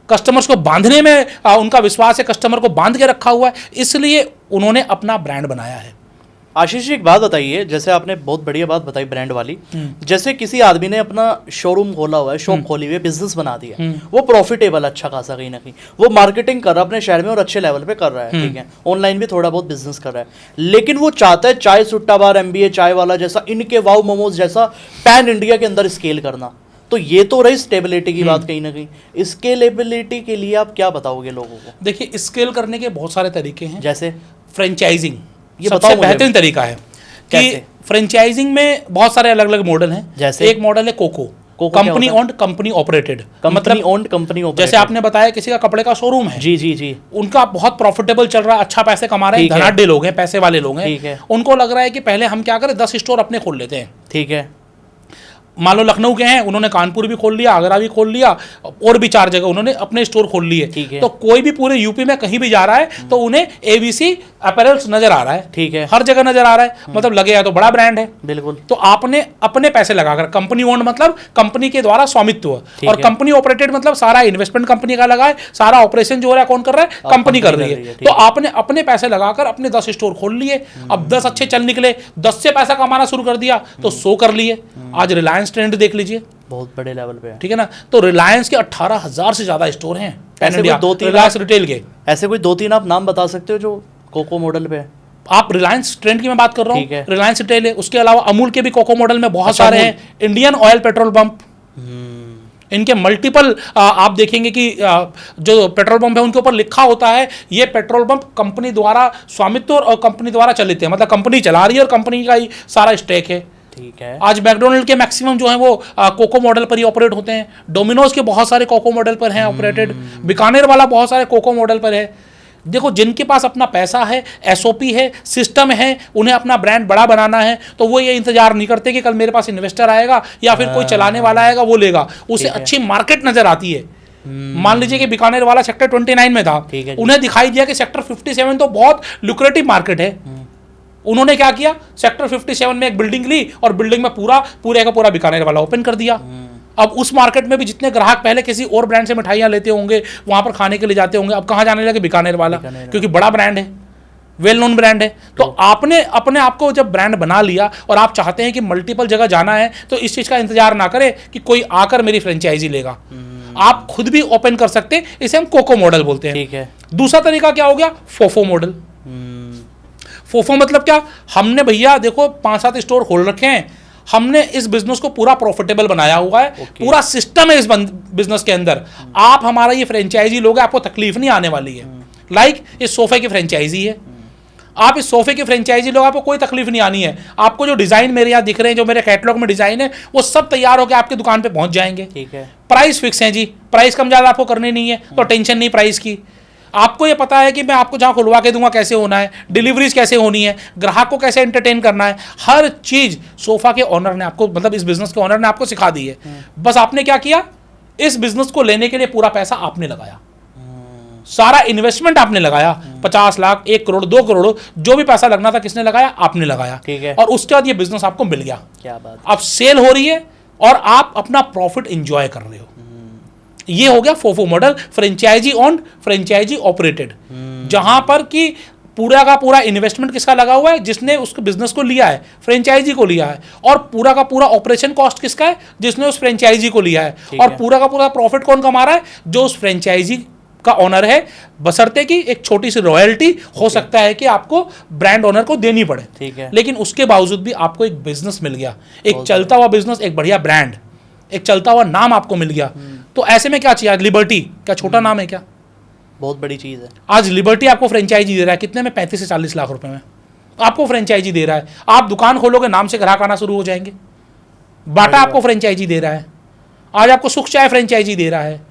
कस्टमर्स को बांधने में उनका विश्वास है, कस्टमर को बांध के रखा हुआ है, इसलिए उन्होंने अपना ब्रांड बनाया है। आशीष जी, एक बात बताइए, जैसे आपने बहुत बढ़िया बात बताई ब्रांड वाली। जैसे किसी आदमी ने अपना शोरूम खोला हुआ है, शॉप खोली हुई है, बिजनेस बना दिया, वो प्रॉफिटेबल अच्छा खासा कहीं ना कहीं, वो मार्केटिंग कर रहा है अपने शहर में और अच्छे लेवल पे कर रहा है, ठीक है, ऑनलाइन भी थोड़ा बहुत बिजनेस कर रहा है, लेकिन वो चाहता है चाय सुट्टा बार, MBA चाय वाला जैसा, इनके वाव मोमोज जैसा पैन इंडिया के अंदर स्केल करना। तो ये तो रही स्टेबिलिटी की बात कहीं ना कहीं। स्केलेबिलिटी के लिए आप क्या बताओगे लोगों को? देखिए, स्केल करने के बहुत सारे तरीके हैं। जैसे फ्रेंचाइजिंग ये सबसे बेहतरीन तरीका है कि फ्रेंचाइजिंग में बहुत सारे अलग अलग मॉडल हैं। जैसे एक मॉडल है COCO, company owned company operated. Company owned company operated. जैसे आपने बताया किसी का कपड़े का शोरूम है, जी जी जी, उनका बहुत प्रॉफिटेबल चल रहा है, अच्छा पैसे कमा रहे हैं, धनाढ्य लोग हैं, पैसे वाले लोग हैं, उनको लग रहा है कि पहले हम क्या करें, 10 स्टोर अपने खोल लेते हैं। ठीक है, मान लो लखनऊ के हैं, उन्होंने कानपुर भी खोल लिया, आगरा भी खोल लिया, और भी 4 जगह उन्होंने अपने स्टोर खोल लिए। तो कोई भी पूरे यूपी में कहीं भी जा रहा है तो उन्हें ABC अपैरल्स नजर आ रहा है, ठीक है, हर जगह नजर आ रहा है, मतलब लगेगा तो बड़ा ब्रांड है। बिल्कुल। तो आपने अपने पैसे लगाकर, कंपनी ओन्ड मतलब कंपनी के द्वारा स्वामित्व, और कंपनी ऑपरेटेड मतलब सारा इन्वेस्टमेंट कंपनी का लगा है, सारा ऑपरेशन जो हो रहा है कौन कर रहा है, कंपनी कर रही है। तो आपने अपने पैसे लगाकर अपने 10 स्टोर खोल लिए। अब 10 अच्छे चल निकले, 10 से पैसा कमाना शुरू कर दिया तो 100 कर लिए। आज रिलायंस ट्रेंड देख लीजिए, बहुत बड़े लेवल पे है, ठीक है ना। तो रिलायंस के 18,000 से ज्यादा स्टोर हैं पैन इंडिया, 2-3 रिलायंस रिटेल के। ऐसे कोई 2-3 आप नाम बता सकते हो जो कोको मॉडल पे? आप रिलायंस ट्रेंड की मैं बात कर रहा हूँ, रिलायंस रिटेल है। उसके अलावा अमूल के भी कोको मॉडल में बहुत सारे हैं। इंडियन ऑयल पेट्रोल पंप, इनके मल्टीपल आप देखेंगे कि जो पेट्रोल पंप है उनके ऊपर लिखा होता है ये पेट्रोल पंप कंपनी द्वारा स्वामित्व और कंपनी द्वारा चलित है, मतलब कंपनी चला रही है और कंपनी का ही सारा स्टेक है। ठीक है। आज मैकडोनल्ड के मैक्सिमम जो है वो कोको मॉडल पर ही ऑपरेट होते हैं। डोमिनोज के बहुत सारे कोको मॉडल पर हैं ऑपरेटेड। बीकानेर वाला बहुत सारे कोको मॉडल पर है। देखो, जिनके पास अपना पैसा है, SOP है, सिस्टम है, उन्हें अपना ब्रांड बड़ा बनाना है, तो वो ये इंतजार नहीं करते कि कल मेरे पास इन्वेस्टर आएगा या फिर कोई चलाने वाला आएगा वो लेगा। उसे अच्छी मार्केट नजर आती है। मान लीजिए कि बीकानेर वाला सेक्टर 29 में था, उन्हें दिखाई दिया कि सेक्टर 57 तो बहुत लुक्रेटिव मार्केट है। उन्होंने क्या किया, सेक्टर 57 में एक बिल्डिंग ली और बिल्डिंग में पूरे का पूरा बीकानेर वाला ओपन कर दिया। अब उस मार्केट में भी जितने ग्राहक पहले किसी और ब्रांड से मिठाइयां लेते होंगे, वहां पर खाने के लिए जाते होंगे, अब कहां जाने लगे, बीकानेर वाला, क्योंकि बड़ा ब्रांड है, वेल नोन ब्रांड है। तो आपने अपने आप को जब ब्रांड बना लिया और आप चाहते हैं कि मल्टीपल जगह जाना है, तो इस चीज का इंतजार ना करें कि कोई आकर मेरी फ्रेंचाइजी लेगा। आप खुद भी ओपन कर सकते हैं। इसे हम कोको मॉडल बोलते हैं। ठीक है। दूसरा तरीका क्या हो गया, फोफो मॉडल। फोफो मतलब क्या, हमने भैया देखो 5-7 स्टोर खोल रखे हैं, हमने इस बिजनेस को पूरा प्रॉफिटेबल बनाया हुआ है, पूरा सिस्टम है इस बिजनेस के अंदर। आप हमारा ये फ्रेंचाइजी लोगे, आपको तकलीफ नहीं आने वाली है। लाइक इस सोफे की फ्रेंचाइजी है, आप इस सोफे की फ्रेंचाइजी लोगे, आपको कोई तकलीफ नहीं आनी है। आपको जो डिजाइन मेरे यहाँ दिख रहे हैं, जो मेरे कैटलॉग में डिजाइन है, वो सब तैयार होकर आपकी दुकान पे पहुंच जाएंगे। ठीक है। प्राइस फिक्स है जी, प्राइस कम ज्यादा आपको करनी नहीं है, तो टेंशन नहीं प्राइस की। आपको ये पता है कि मैं आपको जहां खुलवा के दूंगा कैसे होना है, डिलीवरीज कैसे होनी है, ग्राहक को कैसे एंटरटेन करना है, हर चीज सोफा के ओनर ने आपको, मतलब इस बिजनेस के ओनर ने आपको सिखा दी है। बस आपने क्या किया, इस बिजनेस को लेने के लिए पूरा पैसा आपने लगाया, सारा इन्वेस्टमेंट आपने लगाया। 50 लाख, 1 करोड़, 2 करोड़, जो भी पैसा लगना था किसने लगाया, आपने लगाया। ठीक है। और उसके बाद ये बिजनेस आपको मिल गया। क्या बात। अब सेल हो रही है और आप अपना प्रॉफिट एंजॉय कर रहे हो। ये हो गया FOFO model, franchisee owned, franchisee operated, जहां पर कि पूरा का पूरा इन्वेस्टमेंट किसका लगा हुआ है, जिसने उस बिजनेस को लिया है, फ्रेंचाइजी को लिया है, और पूरा का पूरा ऑपरेशन कॉस्ट किसका है, जिसने उस फ्रेंचाइजी को लिया है, और पूरा का पूरा प्रॉफिट कौन कमा रहा है, जो उस फ्रेंचाइजी का ओनर है, बशर्ते कि एक छोटी सी रॉयल्टी हो सकता है कि आपको ब्रांड ओनर को देनी पड़े। ठीक है। लेकिन उसके बावजूद भी आपको एक बिजनेस मिल गया, एक चलता हुआ बिजनेस, एक बढ़िया ब्रांड, एक चलता हुआ नाम आपको मिल गया। तो ऐसे में क्या चाहिए, आज लिबर्टी क्या छोटा नाम है क्या, बहुत बड़ी चीज है। आज लिबर्टी आपको फ्रेंचाइजी दे रहा है, कितने में, 35 से 40 लाख रुपए में आपको फ्रेंचाइजी दे रहा है। आप दुकान खोलोगे, नाम से ग्राहक आना शुरू हो जाएंगे। बाटा आपको फ्रेंचाइजी दे रहा है, आज आपको सुख चाय फ्रेंचाइजी दे रहा है।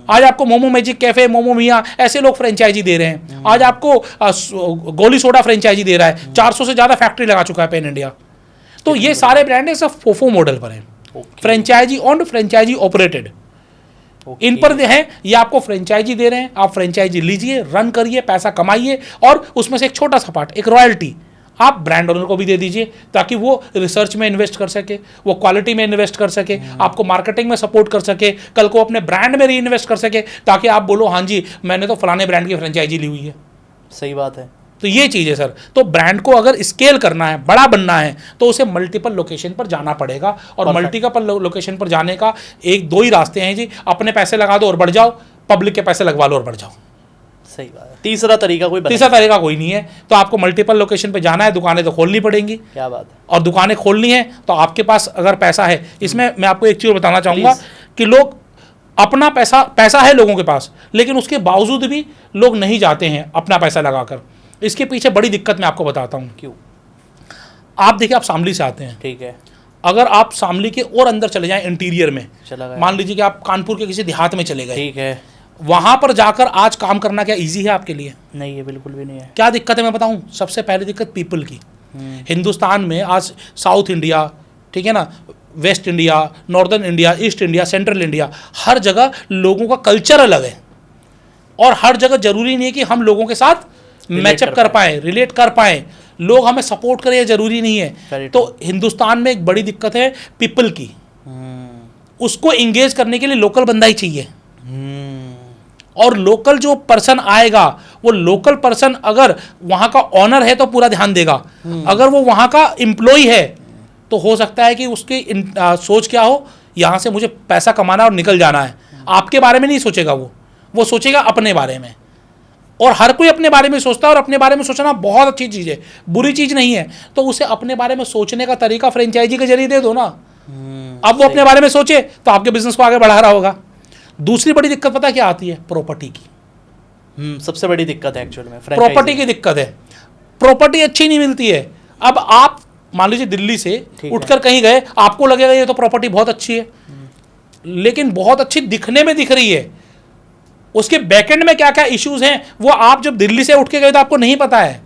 आज आपको मोमो मैजिक कैफे, मोमो मियाँ, ऐसे लोग फ्रेंचाइजी दे रहे हैं। आज आपको गोली सोडा फ्रेंचाइजी दे रहा है, 400 से ज़्यादा फैक्ट्री लगा चुका है पैन इंडिया। तो ये सारे ब्रांड सब फोफो मॉडल पर हैं, फ्रेंचाइजी ऑन, फ्रेंचाइजी ऑपरेटेड। इन पर है, ये आपको फ्रेंचाइजी दे रहे हैं, आप फ्रेंचाइजी लीजिए, रन करिए, पैसा कमाइए, और उसमें से एक छोटा सा पार्ट, एक रॉयल्टी आप ब्रांड ओनर को भी दे दीजिए, ताकि वो रिसर्च में इन्वेस्ट कर सके, वो क्वालिटी में इन्वेस्ट कर सके, आपको मार्केटिंग में सपोर्ट कर सके, कल को अपने ब्रांड में री इन्वेस्ट कर सके, ताकि आप बोलो हाँ जी मैंने तो फलाने ब्रांड की फ्रेंचाइजी ली हुई है। सही बात है। तो ये चीज़ है सर। तो ब्रांड को अगर स्केल करना है, बड़ा बनना है, तो उसे मल्टीपल लोकेशन पर जाना पड़ेगा, और मल्टीपल लोकेशन पर जाने का एक दो ही रास्ते हैं जी, अपने पैसे लगा दो और बढ़ जाओ, पब्लिक के पैसे लगवा लो और बढ़ जाओ। सही बात है। तीसरा तरीका कोई नहीं है। तो आपको मल्टीपल लोकेशन पे जाना है, दुकानें तो खोलनी पड़ेंगी। क्या बात है। और दुकानें खोलनी है तो आपके पास अगर पैसा है, इसमें मैं आपको एक चीज़ बताना चाहूँगा कि लोग अपना पैसा है लोगों के पास, लेकिन उसके बावजूद भी लोग नहीं जाते हैं अपना पैसा लगाकर। इसके पीछे बड़ी दिक्कत मैं आपको बताता हूँ। क्यों? आप देखिए, आप शामली से आते हैं, ठीक है, अगर आप शामली के और अंदर चले जाएं इंटीरियर में, चला गया, मान लीजिए कि आप कानपुर के किसी देहात में चले गए, ठीक है, वहां पर जाकर आज काम करना क्या इजी है आपके लिए? नहीं है, बिल्कुल भी नहीं है। क्या दिक्कत है मैं बताऊं? सबसे पहली दिक्कत पीपल की। हिंदुस्तान में आज साउथ इंडिया, ठीक है ना, west India, northern India, east India, central India, हर जगह लोगों का कल्चर अलग है, और हर जगह जरूरी नहीं है कि हम लोगों के साथ मैचअप कर पाए, रिलेट कर पाए, लोग हमें सपोर्ट करें, जरूरी नहीं है। तो हिंदुस्तान में एक बड़ी दिक्कत है पीपल की। उसको इंगेज करने के लिए लोकल बंदा ही चाहिए, और लोकल जो पर्सन आएगा, वो लोकल पर्सन अगर वहाँ का ऑनर है तो पूरा ध्यान देगा, अगर वो वहाँ का एम्प्लॉय है तो हो सकता है कि उसकी सोच क्या हो, यहाँ से मुझे पैसा कमाना और निकल जाना है। आपके बारे में नहीं सोचेगा, वो सोचेगा अपने बारे में, और हर कोई अपने बारे में सोचता है, और अपने बारे में सोचना बहुत अच्छी चीज़ है, बुरी चीज़ नहीं है। तो उसे अपने बारे में सोचने का तरीका फ्रेंचाइजी के जरिए दे दो ना। अब वो अपने बारे में सोचे तो आपके बिजनेस को आगे बढ़ा रहा होगा। दूसरी बड़ी दिक्कत पता क्या आती है? प्रॉपर्टी की। सबसे बड़ी दिक्कत है एक्चुअल में प्रॉपर्टी की दिक्कत है। प्रॉपर्टी अच्छी नहीं मिलती है। अब आप मान लीजिए दिल्ली से उठकर कहीं गए, आपको लगेगा ये तो प्रॉपर्टी बहुत अच्छी है, लेकिन बहुत अच्छी दिखने में दिख रही है, उसके बैकएंड में क्या क्या इश्यूज हैं वो आप जब दिल्ली से उठ के गए तो आपको नहीं पता है।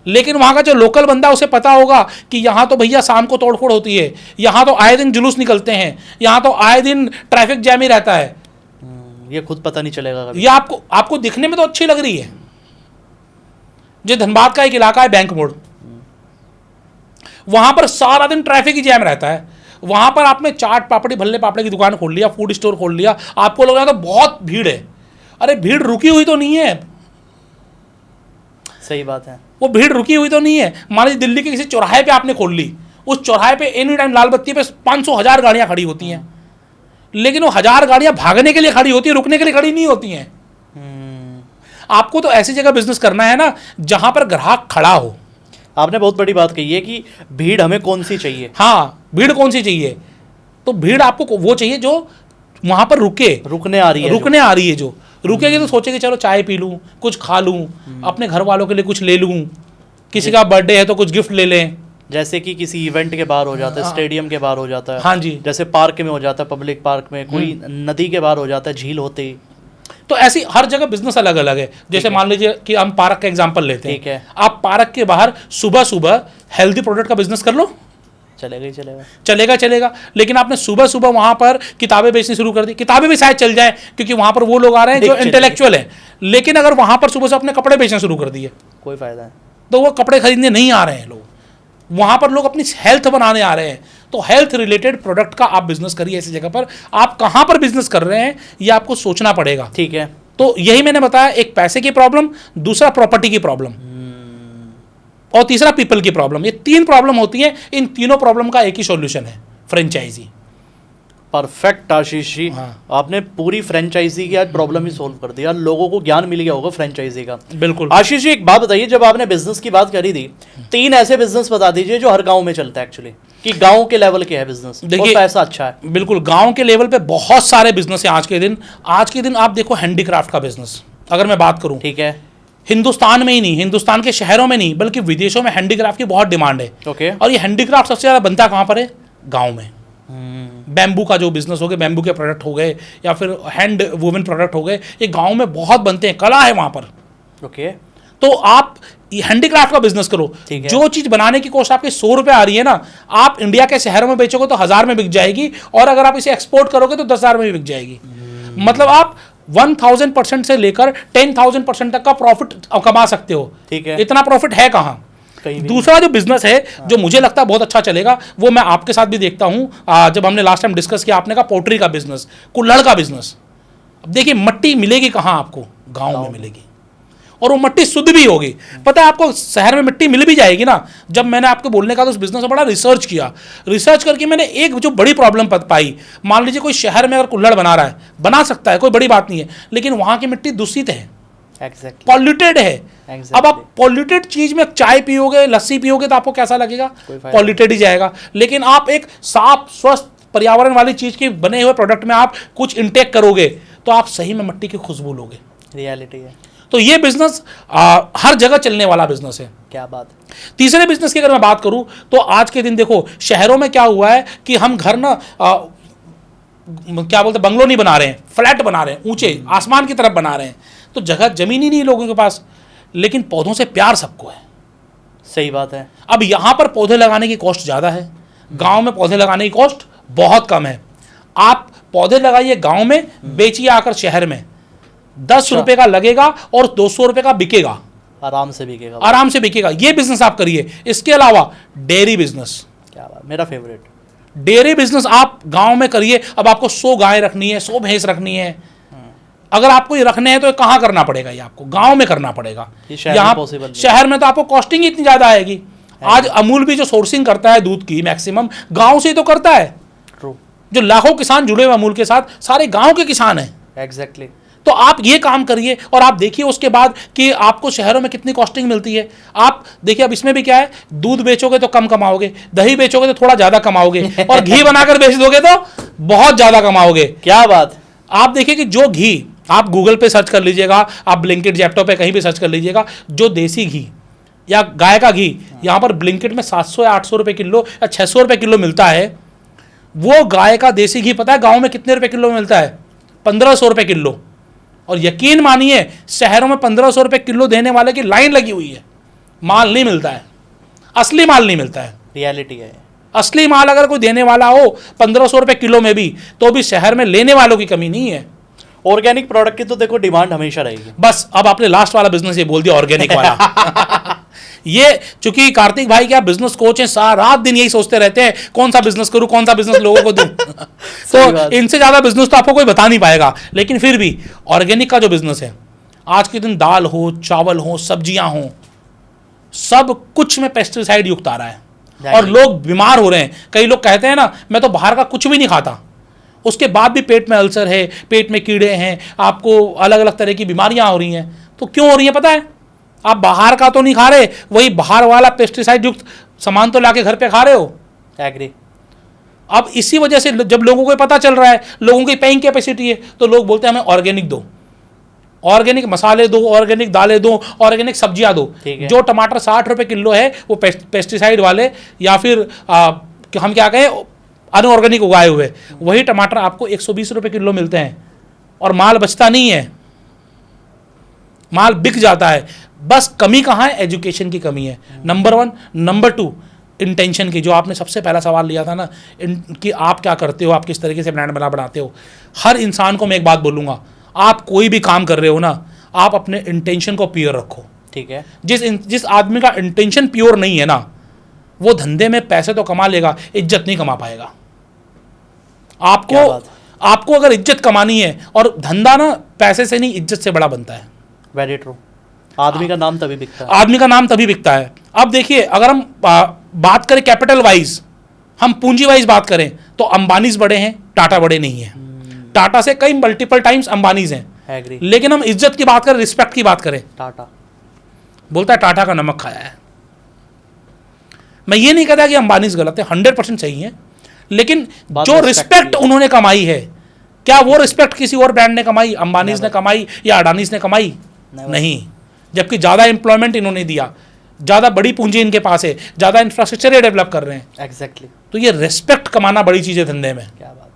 लेकिन वहां का जो लोकल बंदा, उसे पता होगा कि यहाँ तो भैया शाम को तोड़फोड़ होती है, यहाँ तो आए दिन जुलूस निकलते हैं, यहाँ तो आए दिन ट्रैफिक जैम ही रहता है। ये खुद पता नहीं चलेगा कभी। ये आपको दिखने में तो अच्छी लग रही है। जो धनबाद का एक इलाका है बैंक मोड़, वहां पर सारा दिन ट्रैफिक ही जैम रहता है। वहां पर आपने चाट पापड़ी भल्ले पापड़े की दुकान खोल लिया, फूड स्टोर खोल लिया, आपको लग रहा है तो बहुत भीड़ है। अरे भीड़ रुकी हुई तो नहीं है। सही बात है, वो भीड़ रुकी हुई तो नहीं है। मान लीजिए दिल्ली के किसी चौराहे पे आपने खोल ली, उस चौराहे पे एनी टाइम लाल बत्ती पे 500,000 गाड़ियां खड़ी होती हैं, लेकिन वो 1000 गाड़ियां भागने के लिए खड़ी होती है, रुकने के लिए खड़ी नहीं होती हैं। आपको तो ऐसी जगह बिजनेस करना है ना जहां पर ग्राहक खड़ा हो। आपने बहुत बड़ी बात कही है कि भीड़ हमें कौन सी चाहिए। हाँ, भीड़ कौन सी चाहिए? तो भीड़ आपको वो चाहिए जो वहां पर रुकने आ रही है, जो रुकेगी तो सोचेगी चलो चाय पी लूं, कुछ खा लूं, अपने घर वालों के लिए कुछ ले लूं, किसी का बर्थडे है तो कुछ गिफ्ट ले लें। जैसे कि किसी इवेंट के बाहर हो जाता है, स्टेडियम के बाहर हो जाता है, हाँ जी, जैसे पार्क में हो जाता है, पब्लिक पार्क में, कोई नदी के बाहर हो जाता है, झील होते ही। तो ऐसी हर जगह बिजनेस अलग अलग है। जैसे मान लीजिए कि हम पार्क का एग्जांपल लेते हैं, ठीक है, आप पार्क के बाहर सुबह सुबह हेल्दी प्रोडक्ट का बिजनेस कर लो, चलेगा। लेकिन आपने सुबह सुबह वहां पर किताबें बेचनी शुरू कर दी, किताबें भी शायद चल जाए क्योंकि वहां पर वो लोग आ रहे हैं जो इंटेलेक्चुअल हैं। लेकिन अगर वहां पर सुबह से अपने कपड़े बेचना शुरू कर दिए, कोई फायदा नहीं। तो वो कपड़े खरीदने नहीं आ रहे हैं लोग, वहां पर लोग अपनी हेल्थ बनाने आ रहे हैं। तो हेल्थ रिलेटेड प्रोडक्ट का आप बिजनेस करिए ऐसी जगह पर। आप कहां पर बिजनेस कर रहे हैं ये आपको सोचना पड़ेगा। ठीक है, तो यही मैंने बताया, एक पैसे की प्रॉब्लम, दूसरा प्रॉपर्टी की प्रॉब्लम, और तीसरा पीपल की प्रॉब्लम। ये 3 प्रॉब्लम होती हैं। इन तीनों प्रॉब्लम का एक ही सॉल्यूशन है, फ्रेंचाइजी। परफेक्ट आशीष जी, आपने पूरी फ्रेंचाइजी की आज प्रॉब्लम ही सोल्व कर दिया, लोगों को ज्ञान मिल गया होगा फ्रेंचाइजी का। बिल्कुल। आशीष जी एक बात बताइए, जब आपने बिजनेस की बात करी थी, 3 ऐसे बिजनेस बता दीजिए जो हर गांव में चलता है एक्चुअली, कि गांव के लेवल के है बिजनेस, देखिए पैसा अच्छा है। बिल्कुल, गांव के लेवल पे बहुत सारे बिजनेस है आज के दिन। आप देखो हैंडीक्राफ्ट का बिजनेस अगर मैं बात करूं, ठीक है, हिंदुस्तान में ही नहीं, हिंदुस्तान के शहरों में नहीं बल्कि विदेशों में हैंडीक्राफ्ट की बहुत डिमांड है। ओके। और ये हैंडीक्राफ्ट सबसे ज्यादा बनता कहां पर है? गांव में। बैम्बू का जो बिजनेस हो गया, बैम्बू के प्रोडक्ट हो गए या फिर हैंड वुवन प्रोडक्ट हो गए, ये गांव में बहुत बनते हैं, कला है वहाँ पर। ओके। तो आप हैंडीक्राफ्ट का बिजनेस करो, ठीक है। जो चीज़ बनाने की कॉस्ट आपकी 100 रुपये आ रही है ना, आप इंडिया के शहरों में बेचोगे तो 1000 में बिक जाएगी, और अगर आप इसे एक्सपोर्ट करोगे तो 10,000 में भी बिक जाएगी। मतलब आप 1000% से लेकर 10,000% तक का प्रॉफिट कमा सकते हो। ठीक है। इतना प्रॉफिट है कहाँ? कहीं भी दूसरा जो बिजनेस है जो मुझे लगता है बहुत अच्छा चलेगा, वो मैं आपके साथ भी देखता हूँ, जब हमने लास्ट टाइम डिस्कस किया, आपने कहा पोल्ट्री का बिजनेस, कुल्हड़ का बिजनेस। अब देखिए मट्टी मिलेगी कहाँ आपको? गांव में मिलेगी, और वो मट्टी शुद्ध भी होगी। पता है आपको शहर में मिट्टी मिल भी जाएगी ना। जब मैंने आपको बोलने का तो उस बिजनेस में बड़ा रिसर्च किया, रिसर्च करके मैंने एक जो बड़ी प्रॉब्लम पाई, मान लीजिए कोई शहर में अगर कुल्हड़ बना रहा है, बना सकता है, कोई बड़ी बात नहीं है, लेकिन वहाँ की मिट्टी दूषित है, एग्जैक्टली पॉल्यूटेड है। अब आप पॉल्यूटेड चीज में चाय पियोगे, लस्सी पियोगे तो आपको कैसा लगेगा? पॉल्यूटेड ही जाएगा। लेकिन आप एक साफ स्वस्थ पर्यावरण वाली चीज के बने हुए प्रोडक्ट में आप कुछ इंटेक करोगे तो आप सही में मिट्टी की खुशबू लोगे। रियलिटी है। तो ये बिजनेस हर जगह चलने वाला बिजनेस है। क्या बात। तीसरे बिजनेस की अगर मैं बात करूं तो आज के दिन देखो शहरों में क्या हुआ है कि हम घर ना क्या बोलते बंगलो नहीं बना रहे हैं, फ्लैट बना रहे हैं, ऊंचे आसमान की तरफ बना रहे हैं, तो जगह जमीन ही नहीं लोगों के पास, लेकिन पौधों से प्यार सबको है। सही बात है। अब यहां पर पौधे लगाने की कॉस्ट ज़्यादा है, गांव में पौधे लगाने की कॉस्ट बहुत कम है। आप पौधे लगाइए गांव में, बेचिए आकर शहर में, 10 रुपए का लगेगा और 200 रुपए का बिकेगा, आराम से बिकेगा, आराम से बिकेगा। ये बिजनेस आप करिए। इसके अलावा डेयरी बिजनेस, क्या बात, मेरा फेवरेट। डेयरी बिजनेस आप गांव में करिए। अब आपको 100 गाय रखनी है, 100 भैंस रखनी है, अगर आपको ये रखने हैं तो कहाँ करना पड़ेगा? ये आपको गांव में करना पड़ेगा। यहाँ शहर में तो आपको कॉस्टिंग इतनी ज़्यादा आएगी। आज अमूल भी जो सोर्सिंग करता है दूध की मैक्सिमम गांव से ही तो करता है। ट्रू। जो लाखों किसान जुड़े हुए अमूल के साथ, सारे गांव के किसान हैं। एग्जैक्टली। तो आप ये काम करिए और आप देखिए उसके बाद कि आपको शहरों में कितनी कॉस्टिंग मिलती है। आप देखिए अब इसमें भी क्या है, दूध बेचोगे तो कम कमाओगे, दही बेचोगे तो थोड़ा ज़्यादा कमाओगे, और घी बनाकर बेच दोगे तो बहुत ज़्यादा कमाओगे। क्या बात। आप देखिए कि जो घी, आप गूगल पे सर्च कर लीजिएगा, आप ब्लिंकिट जेप्टो पे कहीं भी सर्च कर लीजिएगा, जो देसी घी या गाय का घी यहाँ पर ब्लिंकिट में 700 या 800 रुपये किलो या 600 रुपये किलो मिलता है। वो गाय का देसी घी पता है गांव में कितने रुपए किलो में मिलता है? 1500 रुपये किलो। और यकीन मानिए शहरों में 1500 रुपये किलो देने वाले की लाइन लगी हुई है, माल नहीं मिलता है, असली माल नहीं मिलता है। रियलिटी है। असली माल अगर कोई देने वाला हो 1500 रुपये किलो में भी, तो भी शहर में लेने वालों की कमी नहीं है। ऑर्गेनिक प्रोडक्ट की तो देखो डिमांड हमेशा रहेगी। बस अब आपने लास्ट वाला बिजनेस ये बोल दिया, ऑर्गेनिक वाला। ये चूंकि कार्तिक भाई क्या बिजनेस कोच हैं, सारा रात दिन यही सोचते रहते हैं कौन सा बिजनेस करूं, कौन सा बिजनेस लोगों को दूं। तो इनसे ज्यादा बिजनेस तो आपको कोई बता नहीं पाएगा। लेकिन फिर भी ऑर्गेनिक का जो बिजनेस है, आज के दिन दाल हो, चावल हो, सब्जियां हो, सब कुछ में पेस्टिसाइड युक्त आ रहा है और लोग बीमार हो रहे हैं। कई लोग कहते हैं ना मैं तो बाहर का कुछ भी नहीं खाता, उसके बाद भी पेट में अल्सर है, पेट में कीड़े हैं, आपको अलग अलग तरह की बीमारियां हो रही हैं। तो क्यों हो रही हैं पता है? आप बाहर का तो नहीं खा रहे, वही बाहर वाला पेस्टिसाइड युक्त सामान तो लाके घर पे खा रहे हो। एग्री। अब इसी वजह से जब लोगों को पता चल रहा है, लोगों की पेइंग कैपेसिटी है, तो लोग बोलते हैं हमें ऑर्गेनिक दो, ऑर्गेनिक मसाले दो, ऑर्गेनिक दालें दो, ऑर्गेनिक सब्जियां दो। जो टमाटर 60 रुपये किलो है वो पेस्टिसाइड वाले या फिर हम क्या कहें अनऑर्गेनिक उगाए हुए, वही टमाटर आपको 120 रुपये किलो मिलते हैं और माल बचता नहीं है, माल बिक जाता है। बस कमी कहाँ है? एजुकेशन की कमी है, नंबर 1। नंबर 2 इंटेंशन की, जो आपने सबसे पहला सवाल लिया था ना कि आप क्या करते हो, आप किस तरीके से ब्रांड बनाते हो। हर इंसान को मैं एक बात बोलूँगा, आप कोई भी काम कर रहे हो ना, आप अपने इंटेंशन को प्योर रखो। ठीक है। जिस आदमी का इंटेंशन प्योर नहीं है ना, वो धंधे में पैसे तो कमा लेगा, इज्जत नहीं कमा पाएगा। आपको अगर इज्जत कमानी है, और धंधा ना पैसे से नहीं इज्जत से बड़ा बनता है। Very true. आदमी का नाम तभी बिकता है, आदमी का नाम तभी बिकता है। अब देखिए अगर हम बात करें कैपिटल वाइज, हम पूंजी वाइज बात करें तो अंबानीज बड़े हैं, टाटा बड़े नहीं है। टाटा से कई मल्टीपल टाइम्स अंबानीज हैं। एग्री। लेकिन हम इज्जत की बात करें, रिस्पेक्ट की बात करें, टाटा बोलता है टाटा का नमक खाया है। मैं ये नहीं कहता कि अंबानीज गलत है, 100% सही है, लेकिन जो रिस्पेक्ट उन्होंने कमाई है, क्या वो रिस्पेक्ट किसी और ब्रांड ने कमाई? अंबानीज ने कमाई या अडानीज ने कमाई? नहीं। जबकि ज़्यादा एम्प्लॉयमेंट इन्होंने दिया, ज़्यादा बड़ी पूंजी इनके पास है, ज़्यादा इंफ्रास्ट्रक्चर डेवलप कर रहे हैं। एग्जैक्टली। तो ये रिस्पेक्ट कमाना बड़ी चीज़ है धंधे में। क्या बात।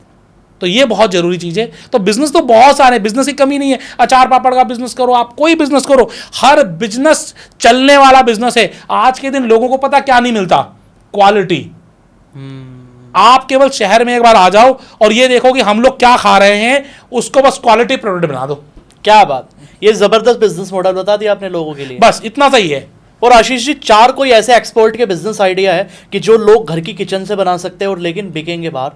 तो ये बहुत जरूरी चीज़ है। तो बिजनेस तो बहुत सारे, बिजनेस की कमी नहीं है। अचार पापड़ का बिजनेस करो, आप कोई बिजनेस करो, हर बिजनेस चलने वाला बिजनेस है। आज के दिन लोगों को पता क्या नहीं मिलता? क्वालिटी। आप केवल शहर में एक बार आ जाओ और ये देखो कि हम लोग क्या खा रहे हैं, उसको बस क्वालिटी प्रोडक्ट बना दो। क्या बात, ये जबरदस्त बिजनेस मॉडल बता दिया आपने लोगों के लिए। बस इतना सही है। और आशीष जी, 4 कोई ऐसे एक्सपोर्ट के बिजनेस आइडिया है कि जो लोग घर की किचन से बना सकते हैं और लेकिन बिकेंगे बाहर?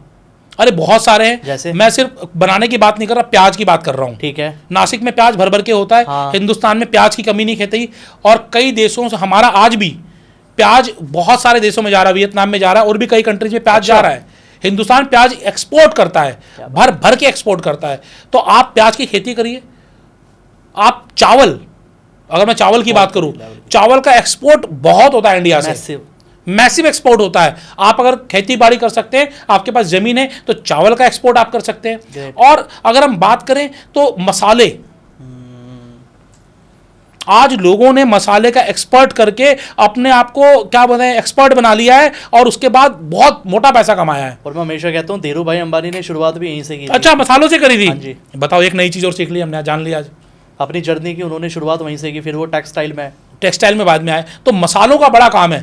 अरे बहुत सारे हैं। जैसे? मैं सिर्फ बनाने की बात नहीं कर रहा, प्याज की बात कर रहा हूँ। ठीक है। नासिक में प्याज भर भर के होता है। हाँ। हिंदुस्तान में प्याज की कमी नहीं खेती, और कई देशों से हमारा आज भी प्याज बहुत सारे देशों में जा रहा है, वियतनाम में जा रहा है और भी कई कंट्रीज में प्याज जा रहा है। हिंदुस्तान प्याज एक्सपोर्ट करता है, भर भर के एक्सपोर्ट करता है। तो आप प्याज की खेती करिए। आप चावल, अगर मैं चावल की बात करूं, चावल का एक्सपोर्ट बहुत होता है इंडिया से, मैसिव एक्सपोर्ट होता है। आप अगर खेती बाड़ी कर सकते हैं, आपके पास जमीन है, तो चावल का एक्सपोर्ट आप कर सकते हैं। और अगर हम बात करें तो मसाले, आज लोगों ने मसाले का एक्सपर्ट करके अपने आप को क्या बताएं, एक्सपर्ट बना लिया है और उसके बाद बहुत मोटा पैसा कमाया है। और मैं हमेशा कहता हूँ धीरू भाई अंबानी ने शुरुआत भी यहीं से की थी। अच्छा, मसालों से करी हाँ थी? जी। बताओ, एक नई चीज और सीख ली हमने, जान लिया आज। अपनी जर्नी की उन्होंने शुरुआत वहीं से की, फिर वो टेक्सटाइल में, टेक्सटाइल में बाद में आए। तो मसालों का बड़ा काम है।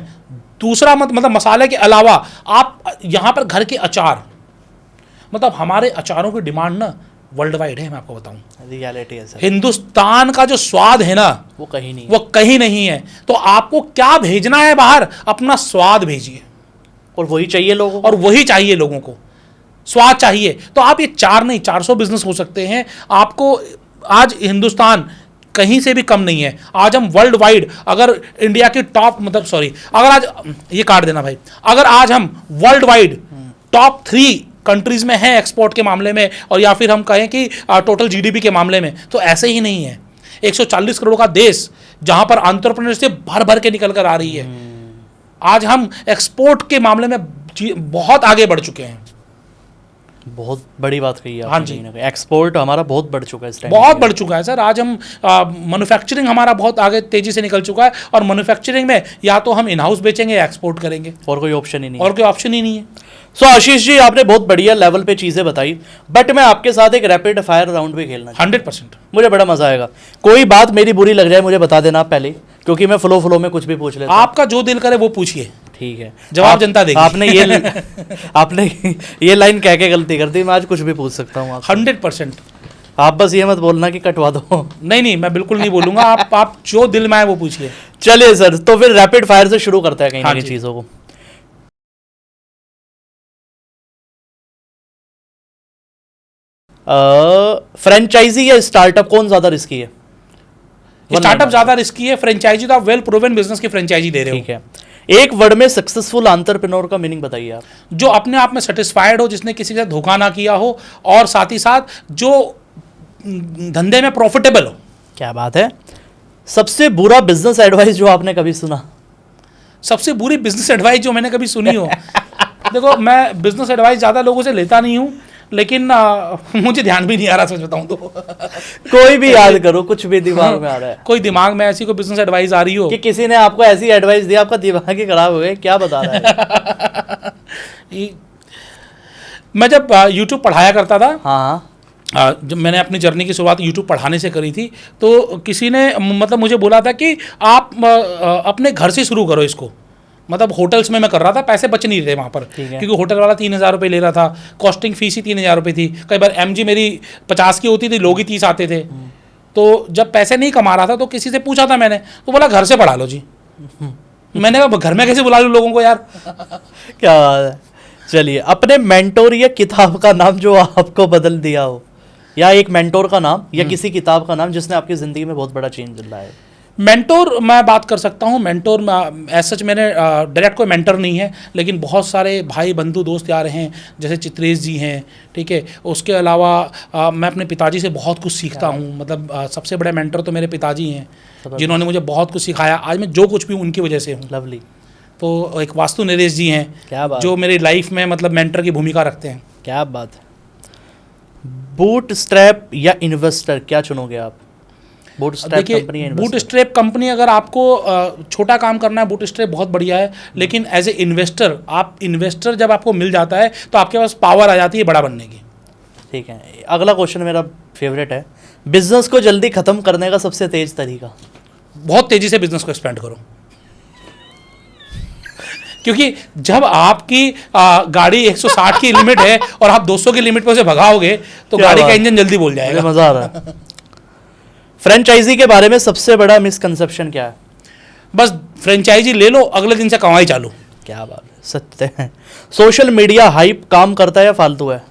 दूसरा मतलब मसाले के अलावा आप यहाँ पर घर के अचार, मतलब हमारे अचारों की डिमांड ना वर्ल्ड वाइड है। मैं आपको बताऊं, रियलिटी है सर। हिंदुस्तान का जो स्वाद है ना, वो कहीं नहीं, वो कहीं नहीं है। तो आपको क्या भेजना है बाहर? अपना स्वाद भेजिए, और वही चाहिए लोगों को। और वही चाहिए लोगों को, स्वाद चाहिए। तो आप ये 4 नहीं 400 बिजनेस हो सकते हैं। आपको आज हिंदुस्तान कहीं से भी कम नहीं है। आज हम वर्ल्ड वाइड, अगर इंडिया की टॉप, मतलब सॉरी, अगर आज ये काट देना भाई, अगर आज हम वर्ल्ड वाइड टॉप 3 कंट्रीज में हैं एक्सपोर्ट के मामले में, और या फिर हम कहें कि टोटल जीडीपी के मामले में, तो ऐसे ही नहीं है। 140 करोड़ का देश जहां पर एंटरप्रेन्योरशिप भर भर के निकल कर आ रही है। आज हम एक्सपोर्ट के मामले में बहुत आगे बढ़ चुके हैं। बहुत बड़ी बात कही है हाँ आपने, जी। कहीं ना कहीं एक्सपोर्ट हमारा बहुत बढ़ चुका है इस टाइम, बहुत बढ़ चुका है सर। आज हम मैन्युफैक्चरिंग हमारा बहुत आगे तेजी से निकल चुका है, और मैन्युफैक्चरिंग में या तो हम इन हाउस बेचेंगे या एक्सपोर्ट करेंगे, और कोई ऑप्शन ही नहीं। और कोई ऑप्शन ही नहीं है। सो आशीष जी, आपने बहुत बढ़िया लेवल पे चीजें बताई, बट मैं आपके साथ एक रैपिड फायर राउंड भी खेलना चाहता हूं। 100%। मुझे बड़ा मजा आएगा। कोई बात मेरी बुरी लग जाए मुझे बता देना आप पहले, क्योंकि मैं फ्लो में कुछ भी पूछ लेता हूं। आपका जो दिल करे वो पूछिए, ठीक है, जवाब जनता देगी। आपने ये लाइन कह के गलती कर दी, मैं आज कुछ भी पूछ सकता हूँ। 100%। आप बस ये मत बोलना कि कटवा दो। नहीं, मैं बिल्कुल नहीं बोलूंगा। आप जो दिल में आए वो पूछिए। चलिए सर, तो फिर रैपिड फायर से शुरू करते हैं कहीं ना हाँ कहीं जी। चीजों को। फ्रेंचाइजी या स्टार्टअप कौन ज्यादा रिस्की है? स्टार्टअप ज्यादा रिस्की है, फ्रेंचाइजी तो आप वेल प्रूवन बिजनेस की फ्रेंचाइजी दे रहे हो। ठीक है, एक वर्ड में सक्सेसफुल एंटरप्रेन्योर का मीनिंग बताइए आप। जो अपने आप में सेटिस्फाइड हो, जिसने किसी के साथ धोखा ना किया हो, और साथ ही साथ जो धंधे में प्रॉफिटेबल हो। क्या बात है। सबसे बुरा बिजनेस एडवाइस जो आपने कभी सुना? सबसे बुरी बिजनेस एडवाइस जो मैंने कभी सुनी हो? देखो, मैं बिजनेस एडवाइस ज़्यादा लोगों से लेता नहीं हूँ, लेकिन मुझे ध्यान भी नहीं आ रहा, सच बताऊँ तो। कोई भी याद करो, कुछ भी दिमाग में आ रहा है। कोई दिमाग में ऐसी कोई बिजनेस एडवाइस आ रही हो कि किसी ने आपको ऐसी एडवाइस दी, आपका दिमाग ही खराब हो गया, क्या बता रहा है? मैं जब यूट्यूब पढ़ाया करता था, हाँ, जब मैंने अपनी जर्नी की शुरुआत यूट्यूब पढ़ाने से करी थी, तो किसी ने मतलब मुझे बोला था कि आप अपने घर से शुरू करो इसको। मतलब होटल्स में मैं कर रहा था, पैसे बच नहीं रहे वहाँ पर, क्योंकि होटल वाला 3,000 रुपये ले रहा था, कॉस्टिंग फीस ही 3,000 रुपये थी। कई बार MG मेरी 50 की होती थी, लोग ही 30 आते थे। तो जब पैसे नहीं कमा रहा था तो किसी से पूछा था मैंने, तो बोला घर से पढ़ा लो जी। मैंने कहा घर में कैसे बुला लूँ लोगों को यार। क्या बात है। चलिए, अपने मेंटोर या किताब का नाम जो आपको बदल दिया हो, या एक मेंटोर का नाम या किसी किताब का नाम जिसने आपकी जिंदगी में बहुत बड़ा चेंज लाया है। मेंटोर मैं बात कर सकता हूँ। मेंटोर ऐसा सच मैंने डायरेक्ट कोई मेंटर नहीं है, लेकिन बहुत सारे भाई बंधु दोस्त यार हैं, जैसे चित्रेश जी हैं, ठीक है। उसके अलावा मैं अपने पिताजी से बहुत कुछ सीखता हूँ। मतलब सबसे बड़े मेंटर तो मेरे पिताजी हैं, जिन्होंने मुझे बहुत कुछ सिखाया। आज मैं जो कुछ भी उनकी वजह से हूँ। लवली। तो एक वास्तु नरेश जी हैं, क्या बात, जो मेरी लाइफ में मतलब मेंटर की भूमिका रखते हैं। क्या बात है। बूट स्ट्रैप या इन्वेस्टर, क्या चुनोगे आप? बूट स्ट्रैप कंपनी या बूट स्ट्रैप कंपनी, अगर आपको छोटा काम करना है, बूट स्ट्रैप बहुत बढ़िया है। लेकिन एज ए इन्वेस्टर, आप इन्वेस्टर जब आपको मिल जाता है तो आपके पास पावर आ जाती है बड़ा बनने की। ठीक है, अगला क्वेश्चन मेरा फेवरेट है, बिजनेस को जल्दी खत्म करने का सबसे तेज तरीका? बहुत तेजी से बिजनेस को एक्सपेंड करो, क्योंकि जब आपकी गाड़ी 160 की लिमिट है और आप 200 की लिमिट पर उसे भगाओगे तो गाड़ी का इंजन जल्दी बोल जाएगा। मजा आ रहा है। फ्रेंचाइजी के बारे में सबसे बड़ा मिसकंसेप्शन क्या है? बस फ्रेंचाइजी ले लो, अगले दिन से कमाई चालू। क्या बात है, सत्य है। सोशल मीडिया हाइप काम करता है या फालतू है?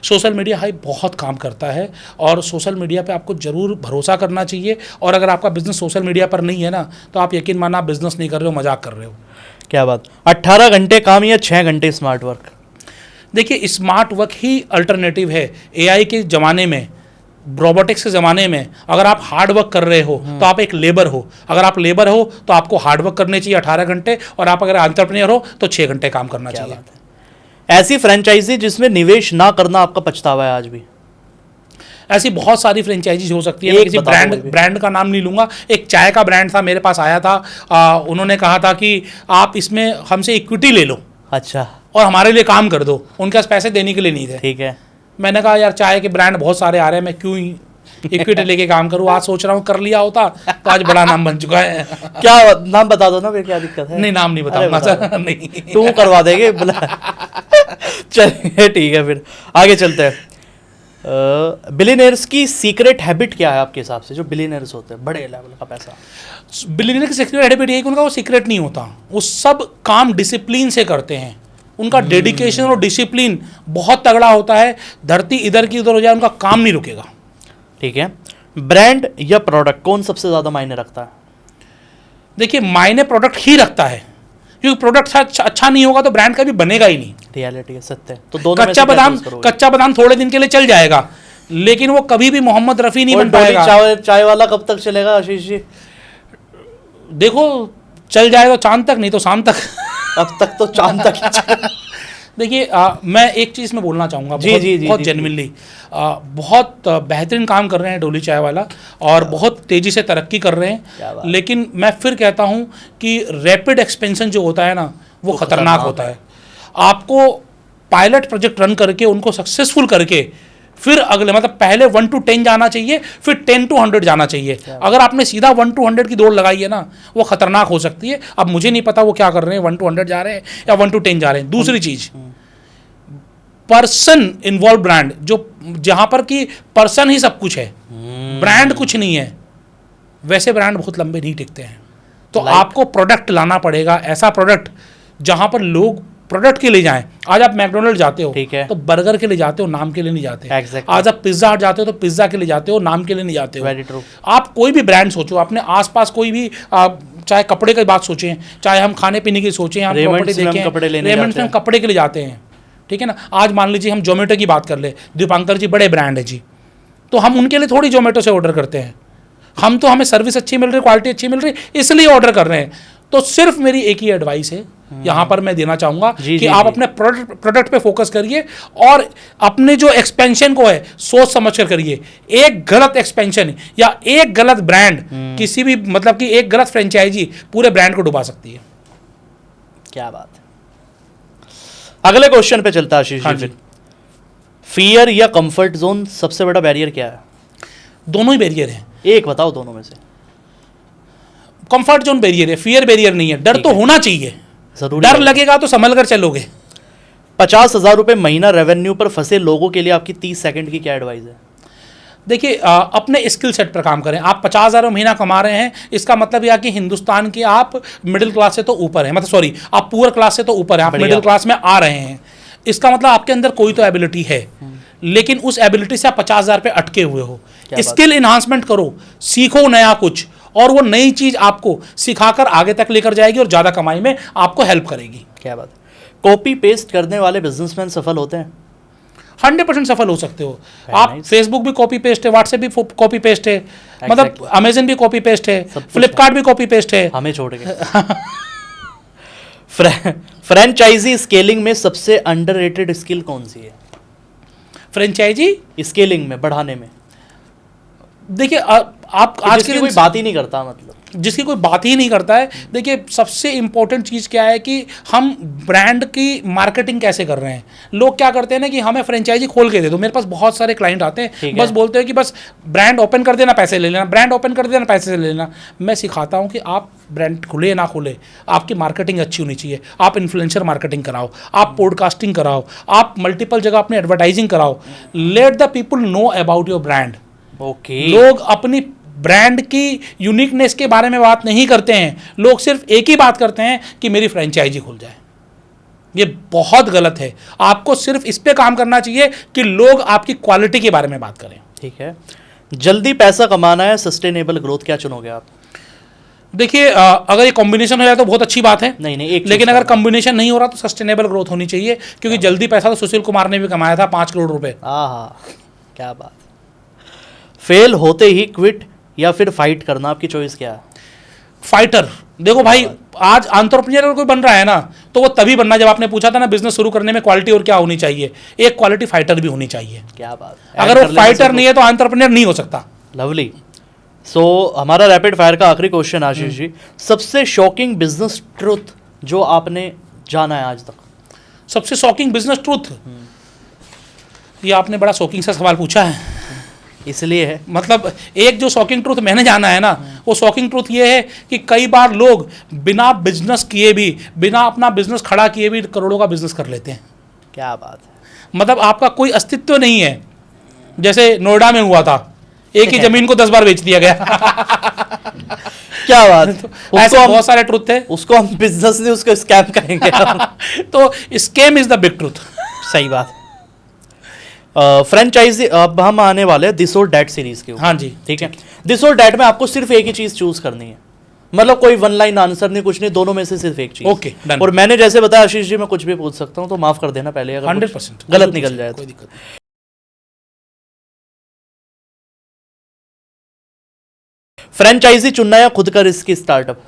सोशल मीडिया हाइप बहुत काम करता है और सोशल मीडिया पे आपको ज़रूर भरोसा करना चाहिए। और अगर आपका बिजनेस सोशल मीडिया पर नहीं है ना, तो आप यकीन मानना आप बिजनेस नहीं कर रहे हो, मजाक कर रहे हो। क्या बात। 18 घंटे काम या 6 घंटे स्मार्ट वर्क? देखिए, स्मार्ट वर्क ही अल्टरनेटिव है। एआई के ज़माने में, रोबोटिक्स के ज़माने में अगर आप हार्ड वर्क कर रहे हो तो आप एक लेबर हो। अगर आप लेबर हो तो आपको हार्ड वर्क करने चाहिए 18 घंटे, और आप अगर एंटरप्रेन्योर हो तो 6 घंटे काम करना चाहिए। ऐसी फ्रेंचाइजी जिसमें निवेश ना करना आपका पछतावा है आज भी? ऐसी बहुत सारी फ्रेंचाइजीज हो सकती है। मैं किसी ब्रांड का नाम नहीं लूंगा। एक चाय का ब्रांड था, मेरे पास आया था, उन्होंने कहा था कि आप इसमें हमसे इक्विटी ले लो, अच्छा, और हमारे लिए काम कर दो। उनके पास पैसे देने के लिए नहीं थे। ठीक है। मैंने कहा यार, चाय के ब्रांड बहुत सारे आ रहे हैं, मैं क्यों इक्विटी लेके काम करूँ। आज सोच रहा हूँ, कर लिया होता तो आज बड़ा नाम बन चुका है। क्या नाम बता दो ना, फिर क्या दिक्कत है? नहीं, नाम नहीं बताऊंगा। नहीं, तू करवा देंगे चलिए ठीक है, फिर आगे चलते हैं। बिलियनर्स की सीक्रेट हैबिट क्या है आपके हिसाब से? जो बिलियनर्स होते हैं, बड़े लेवल का पैसा। बिलियनर की सीक्रेट हैबिट ये है कि उनका वो सीक्रेट नहीं होता, वो सब काम डिसिप्लिन से करते हैं। उनका डेडिकेशन और डिसिप्लिन बहुत तगड़ा होता है। धरती इधर की उधर हो जाए, उनका काम नहीं रुकेगा। ठीक है। ब्रांड या प्रोडक्ट, कौन सबसे ज्यादा मायने रखता है? देखिए, मायने प्रोडक्ट ही रखता है, क्योंकि प्रोडक्ट अच्छा नहीं होगा तो ब्रांड का भी बनेगा ही नहीं। रियलिटी है, सत्य है। तो दोनों कच्चा बादाम थोड़े दिन के लिए चल जाएगा, लेकिन वो कभी भी मोहम्मद रफी नहीं बन पाएगा। चाय वाला कब तक चलेगा आशीष जी? देखो, चल जाएगा चांद तक, नहीं तो शाम तक। अब तक तो चांद तक। देखिए, मैं एक चीज़ में बोलना चाहूँगा, बहुत जेन्युइनली बहुत बेहतरीन काम कर रहे हैं डोली चाय वाला, और बहुत तेज़ी से तरक्की कर रहे हैं। लेकिन मैं फिर कहता हूँ कि रैपिड एक्सपेंशन जो होता है ना, वो खतरनाक होता है। आपको पायलट प्रोजेक्ट रन करके उनको सक्सेसफुल करके फिर अगले, मतलब पहले 1 to 10 जाना चाहिए, फिर 10 to 100 जाना चाहिए। अगर आपने सीधा 1 to 100 की दौड़ लगाई है ना, वो खतरनाक हो सकती है। अब मुझे नहीं पता वो क्या कर रहे हैं, 1 to 100 जा रहे हैं या 1 to 10 जा रहे हैं। दूसरी चीज, पर्सन इन्वॉल्व ब्रांड, जो जहां पर कि पर्सन ही सब कुछ है, ब्रांड कुछ नहीं है, वैसे ब्रांड बहुत लंबे नहीं टिकते हैं। तो आपको प्रोडक्ट लाना पड़ेगा, ऐसा प्रोडक्ट जहां पर लोग प्रोडक्ट के लिए जाएं। आज आप मैकडोनल्ड जाते हो, ठीक है, तो बर्गर के लिए जाते हो, नाम के लिए नहीं जाते। exactly. आज आप पिज्जा हट जाते हो तो पिज्जा के लिए जाते हो, नाम के लिए नहीं जाते हो। Very true. आप कोई भी ब्रांड सोचो, अपने आसपास कोई भी, चाहे कपड़े की बात सोचें, चाहे हम खाने पीने की सोचें, हम प्रॉपर्टी देखें, रेमंड्स में हम कपड़े के लिए जाते हैं, ठीक है ना। आज मान लीजिए हम जोमेटो की बात कर ले, दीपांकर जी बड़े ब्रांड है जी, तो हम उनके लिए थोड़ी जोमेटो से ऑर्डर करते हैं। हम तो, हमें सर्विस अच्छी मिल रही, क्वालिटी अच्छी मिल रही, इसलिए ऑर्डर कर रहे हैं। तो सिर्फ मेरी एक ही एडवाइस है यहां पर मैं देना चाहूंगा कि आप अपने प्रोडक्ट पे फोकस करिए, और अपने जो एक्सपेंशन को है सोच समझ कर करिए। एक गलत एक्सपेंशन या एक गलत ब्रांड, किसी भी, मतलब कि एक गलत फ्रेंचाइजी पूरे ब्रांड को डुबा सकती है। क्या बात है। अगले क्वेश्चन पे चलता है आशीष जी। फियर या कंफर्ट जोन, सबसे बड़ा बैरियर क्या है? दोनों ही बैरियर है। एक बताओ दोनों में से। कंफर्ट जोन बैरियर है, फियर बैरियर नहीं है। डर तो होना चाहिए, डर लगेगा तो संभल कर चलोगे। 50,000 रुपए महीना रेवेन्यू पर फंसे लोगों के लिए आपकी 30 सेकंड की क्या एडवाइस है? देखिए, अपने स्किल सेट पर काम करें। आप 50,000 महीना कमा रहे हैं, इसका मतलब यह कि हिंदुस्तान के आप मिडिल क्लास से तो ऊपर हैं, मतलब सॉरी, आप पुअर क्लास से तो ऊपर हैं, आप मिडिल क्लास में आ रहे हैं। इसका मतलब आपके अंदर कोई तो एबिलिटी है, लेकिन उस एबिलिटी से आप 50,000 पे अटके हुए हो। स्किल इन्हांसमेंट करो, सीखो नया कुछ, और वो नई चीज आपको सिखाकर आगे तक लेकर जाएगी और ज्यादा कमाई में आपको हेल्प करेगी। क्या बात है। कॉपी पेस्ट करने वाले बिजनेसमैन सफल होते हैं? 100% सफल हो सकते हो आप। फेसबुक भी कॉपी पेस्ट है, व्हाट्सएप भी कॉपी पेस्ट है, मतलब अमेजन भी कॉपी पेस्ट है, फ्लिपकार्ट भी कॉपी पेस्ट है, हमें छोड़ के। फ्रेंचाइजी स्केलिंग में सबसे अंडररेटेड स्किल कौन सी है? फ्रेंचाइजी स्केलिंग में, बढ़ाने में। देखिए, आप आज के कोई बात ही नहीं करता, मतलब जिसकी कोई बात ही नहीं करता है। देखिए सबसे इंपॉर्टेंट चीज़ क्या है कि हम ब्रांड की मार्केटिंग कैसे कर रहे हैं। लोग क्या करते हैं ना कि हमें फ्रेंचाइजी खोल के दे दो। मेरे पास बहुत सारे क्लाइंट आते हैं, बस बोलते हैं कि बस ब्रांड ओपन कर देना, पैसे ले लेना, ब्रांड ओपन कर देना, पैसे ले लेना। मैं सिखाता हूँ कि आप ब्रांड खुले ना खुले, आपकी मार्केटिंग अच्छी होनी चाहिए। आप इन्फ्लुएंसर मार्केटिंग कराओ, आप पॉडकास्टिंग कराओ, आप मल्टीपल जगह अपनी एडवर्टाइजिंग कराओ। Let the people know about your brand. Okay, लोग अपनी ब्रांड की यूनिकनेस के बारे में बात नहीं करते हैं, लोग सिर्फ एक ही बात करते हैं कि मेरी फ्रेंचाइजी खुल जाए। ये बहुत गलत है। आपको सिर्फ इस पे काम करना चाहिए कि लोग आपकी क्वालिटी के बारे में बात करें। ठीक है, जल्दी पैसा कमाना है, सस्टेनेबल ग्रोथ, क्या चुनोगे आप? देखिए अगर ये कॉम्बिनेशन हो जाए तो बहुत अच्छी बात है। नहीं एक लेकिन अगर कॉम्बिनेशन नहीं हो रहा तो सस्टेनेबल ग्रोथ होनी चाहिए, क्योंकि जल्दी पैसा तो सुशील कुमार ने भी कमाया था 5 करोड़ रुपए। हाँ, क्या बात। फेल होते ही क्विट या फिर फाइट करना, आपकी चॉइस क्या है? फाइटर। देखो भाई, आज एंटरप्रेन्योर अगर कोई बन रहा है ना तो वो तभी बनना, जब आपने पूछा था ना बिजनेस शुरू करने में क्वालिटी और क्या होनी चाहिए, एक क्वालिटी फाइटर भी होनी चाहिए। क्या बात। अगर वो फाइटर नहीं है तो एंटरप्रेन्योर नहीं हो सकता। लवली। सो हमारा रैपिड फायर का आखिरी क्वेश्चन आशीष जी, सबसे शॉकिंग बिजनेस ट्रुथ जो आपने जाना है आज तक? सबसे शॉकिंग बिजनेस ट्रुथ, ये आपने बड़ा शॉकिंग सा सवाल पूछा है, इसलिए है। मतलब एक जो शॉकिंग ट्रूथ मैंने जाना है ना, वो शॉकिंग ट्रूथ ये है कि कई बार लोग बिना बिजनेस किए भी, बिना अपना बिजनेस खड़ा किए भी करोड़ों का बिजनेस कर लेते हैं। क्या बात है। मतलब आपका कोई अस्तित्व नहीं है। जैसे नोएडा में हुआ था, एक ही जमीन को 10 बार बेच दिया गया। क्या बात। तो ऐसे बहुत सारे ट्रूथ थे। उसको हम बिजनेस नहीं, उसको स्कैम कहेंगे। तो scam is the big truth. सही बात। फ्रेंचाइजी, अब हम आने वाले हैं दिस और डैट सीरीज के ऊपर। हाँ जी, ठीक है। दिस और डैट में आपको सिर्फ एक ही चीज चूज करनी है, मतलब कोई वन लाइन आंसर नहीं, कुछ नहीं, दोनों में से सिर्फ एक चीज। Okay, done. और मैंने जैसे बताया आशीष जी, मैं कुछ भी पूछ सकता हूँ, तो माफ कर देना पहले अगर 100% गलत निकल जाए। कोई दिक्कत नहीं। फ्रेंचाइजी चुनना या खुद का रिस्क स्टार्टअप?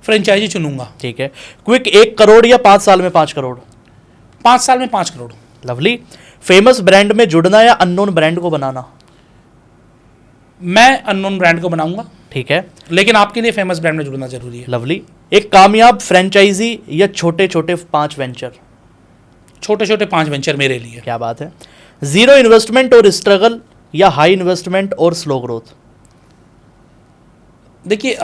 फ्रेंचाइजी चुनूंगा। ठीक है। क्विक 1 करोड़ या 5 साल में 5 करोड़? 5 साल में 5 करोड़। लवली। फेमस ब्रांड में जुड़ना या अननोन ब्रांड को बनाना? मैं अननोन ब्रांड को बनाऊंगा। ठीक है। लेकिन आपके लिए फेमस ब्रांड में जुड़ना जरूरी है। लवली। एक कामयाब फ्रेंचाइजी या छोटे छोटे 5 वेंचर? छोटे छोटे 5 वेंचर मेरे लिए। क्या बात है। जीरो इन्वेस्टमेंट और स्ट्रगल या हाई इन्वेस्टमेंट और स्लो ग्रोथ? देखिए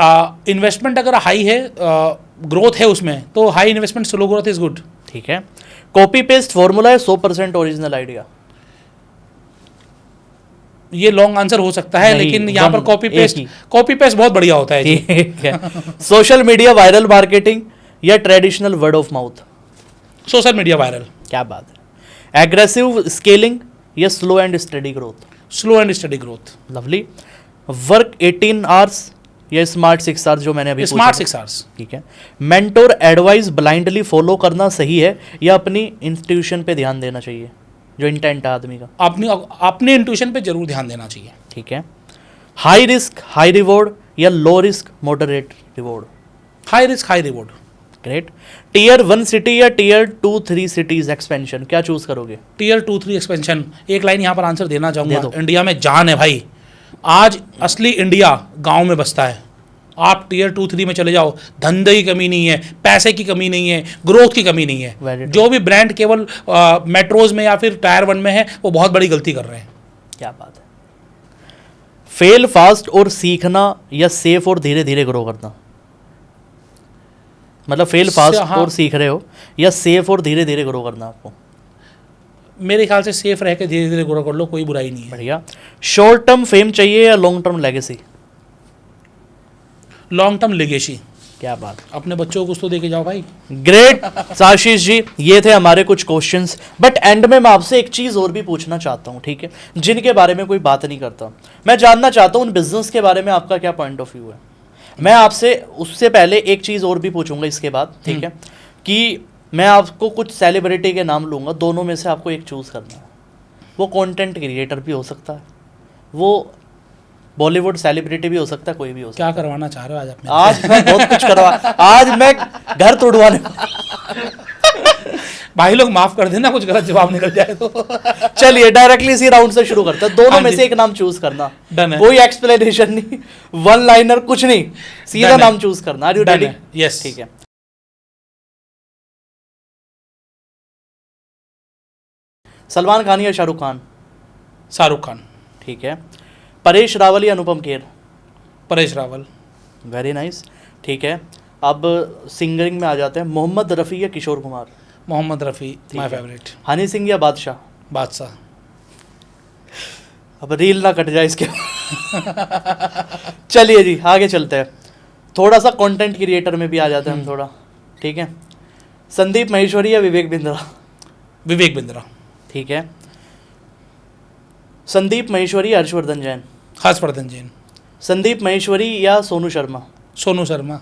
इन्वेस्टमेंट अगर हाई है, ग्रोथ है उसमें, तो high investment slow growth is good. ठीक है। कॉपी पेस्ट फॉर्मूला है 100% ओरिजिनल आइडिया? ये लॉन्ग आंसर हो सकता है, लेकिन यहाँ पर कॉपी पेस्ट बहुत बढ़िया होता है। ठीक है। सोशल मीडिया वायरल मार्केटिंग या traditional word of mouth? Social media viral. क्या बात है। एग्रेसिव स्केलिंग या slow and study growth? Slow and study growth. Lovely. Work 18 hours या स्मार्ट 6 आवर्स, जो मैंने अभी स्मार्ट 6 आवर्स। ठीक है। मेंटोर एडवाइस ब्लाइंडली फॉलो करना सही है या अपनी इंस्टीट्यूशन पे ध्यान देना चाहिए, जो इंटेंट है आदमी का? अपने इंट्यूशन पे जरूर ध्यान देना चाहिए। ठीक है। हाई रिस्क हाई रिवॉर्ड या low risk moderate reward? High risk high reward. Great. Tier 1 city या टियर 2-3 सिटीज एक्सपेंशन, क्या चूज करोगे? Tier 2-3 expansion. एक लाइन यहाँ पर आंसर देना चाहूंगा। दे दो। इंडिया में जान है भाई, आज असली इंडिया गांव में बसता है। आप टियर 2-3 में चले जाओ, धंधे की कमी नहीं है, पैसे की कमी नहीं है, ग्रोथ की कमी नहीं है। जो भी ब्रांड केवल मेट्रोज में या फिर टायर 1 में है, वो बहुत बड़ी गलती कर रहे हैं। क्या बात है। फेल फास्ट और सीखना या सेफ और धीरे धीरे ग्रो करना? मतलब फेल फास्ट और सीख रहे हो या सेफ और धीरे धीरे ग्रो करना आपको? मेरे ख्याल से सेफ रह के धीरे धीरे ग्रो कर लो, कोई बुराई नहीं है। बढ़िया। शॉर्ट टर्म फेम चाहिए या long term legacy? Long term legacy. क्या बात। अपने बच्चों को कुछ तो देके जाओ भाई। ग्रेट आशीष जी, ये थे हमारे कुछ क्वेश्चंस, बट एंड में मैं आपसे एक चीज़ और भी पूछना चाहता हूँ, ठीक है, जिनके बारे में कोई बात नहीं करता। मैं जानना चाहता हूँ उन बिजनेस के बारे में आपका क्या पॉइंट ऑफ व्यू है। मैं आपसे उससे पहले एक चीज़ और भी पूछूंगा इसके बाद, ठीक है, कि मैं आपको कुछ सेलिब्रिटी के नाम लूँगा, दोनों में से आपको एक चूज़ करना है। वो कंटेंट क्रिएटर भी हो सकता है, वो बॉलीवुड सेलिब्रिटी भी हो सकता है, कोई भी हो सकता है। क्या करवाना चाह रहे हो आज अपने? आज मैं बहुत कुछ करवा, आज मैं घर तोड़वाने। भाई लोग माफ कर देना, कुछ गलत जवाब निकल जाए तो। चलिए डायरेक्टली इसी राउंड से शुरू करते हैं, दोनों हाँ में जी। से एक नाम चूज करना, Done है। कोई एक्सप्लेनेशन नहीं, वन लाइनर कुछ नहीं, सीधा Done है। नाम चूज करना। Are you Done ready? है, yes। ठीक है। सलमान खान या शाहरुख खान? शाहरुख खान। ठीक है। परेश रावल या अनुपम खेर? परेश रावल। Very nice. ठीक है, अब सिंगिंग में आ जाते हैं, मोहम्मद रफ़ी या किशोर कुमार? मोहम्मद रफ़ी माय है। फेवरेट। हनी सिंह या बादशाह? बादशाह। अब रील ना कट जाए इसके। चलिए जी आगे चलते हैं, थोड़ा सा कंटेंट क्रिएटर में भी आ जाते हैं हम थोड़ा। ठीक है, संदीप महेश्वरी या विवेक बिंद्रा? विवेक बिंद्रा। ठीक है। संदीप महेश्वरी या हर्षवर्धन जैन? हर्षवर्धन जैन। संदीप महेश्वरी या सोनू शर्मा? सोनू शर्मा।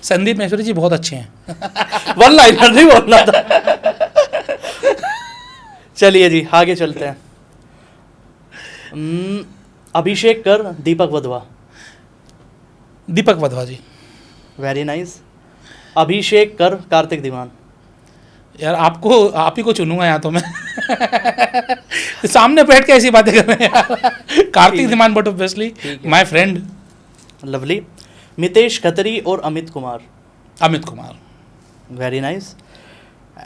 संदीप महेश्वरी जी बहुत अच्छे हैं। वन लाइनर नहीं बोलना था। चलिए जी आगे चलते हैं। अभिषेक कर दीपक वधवा? दीपक वधवा जी। Very nice. अभिषेक कर कार्तिक दीवान? यार आपको, आप ही को चुनूंगा यहाँ तो मैं। सामने बैठ के ऐसी बातें कर रहे हैं यार। Kartik Dewan but obviously my friend. Lovely. Mitesh Khatri और Amit Kumar? Amit Kumar. Very nice.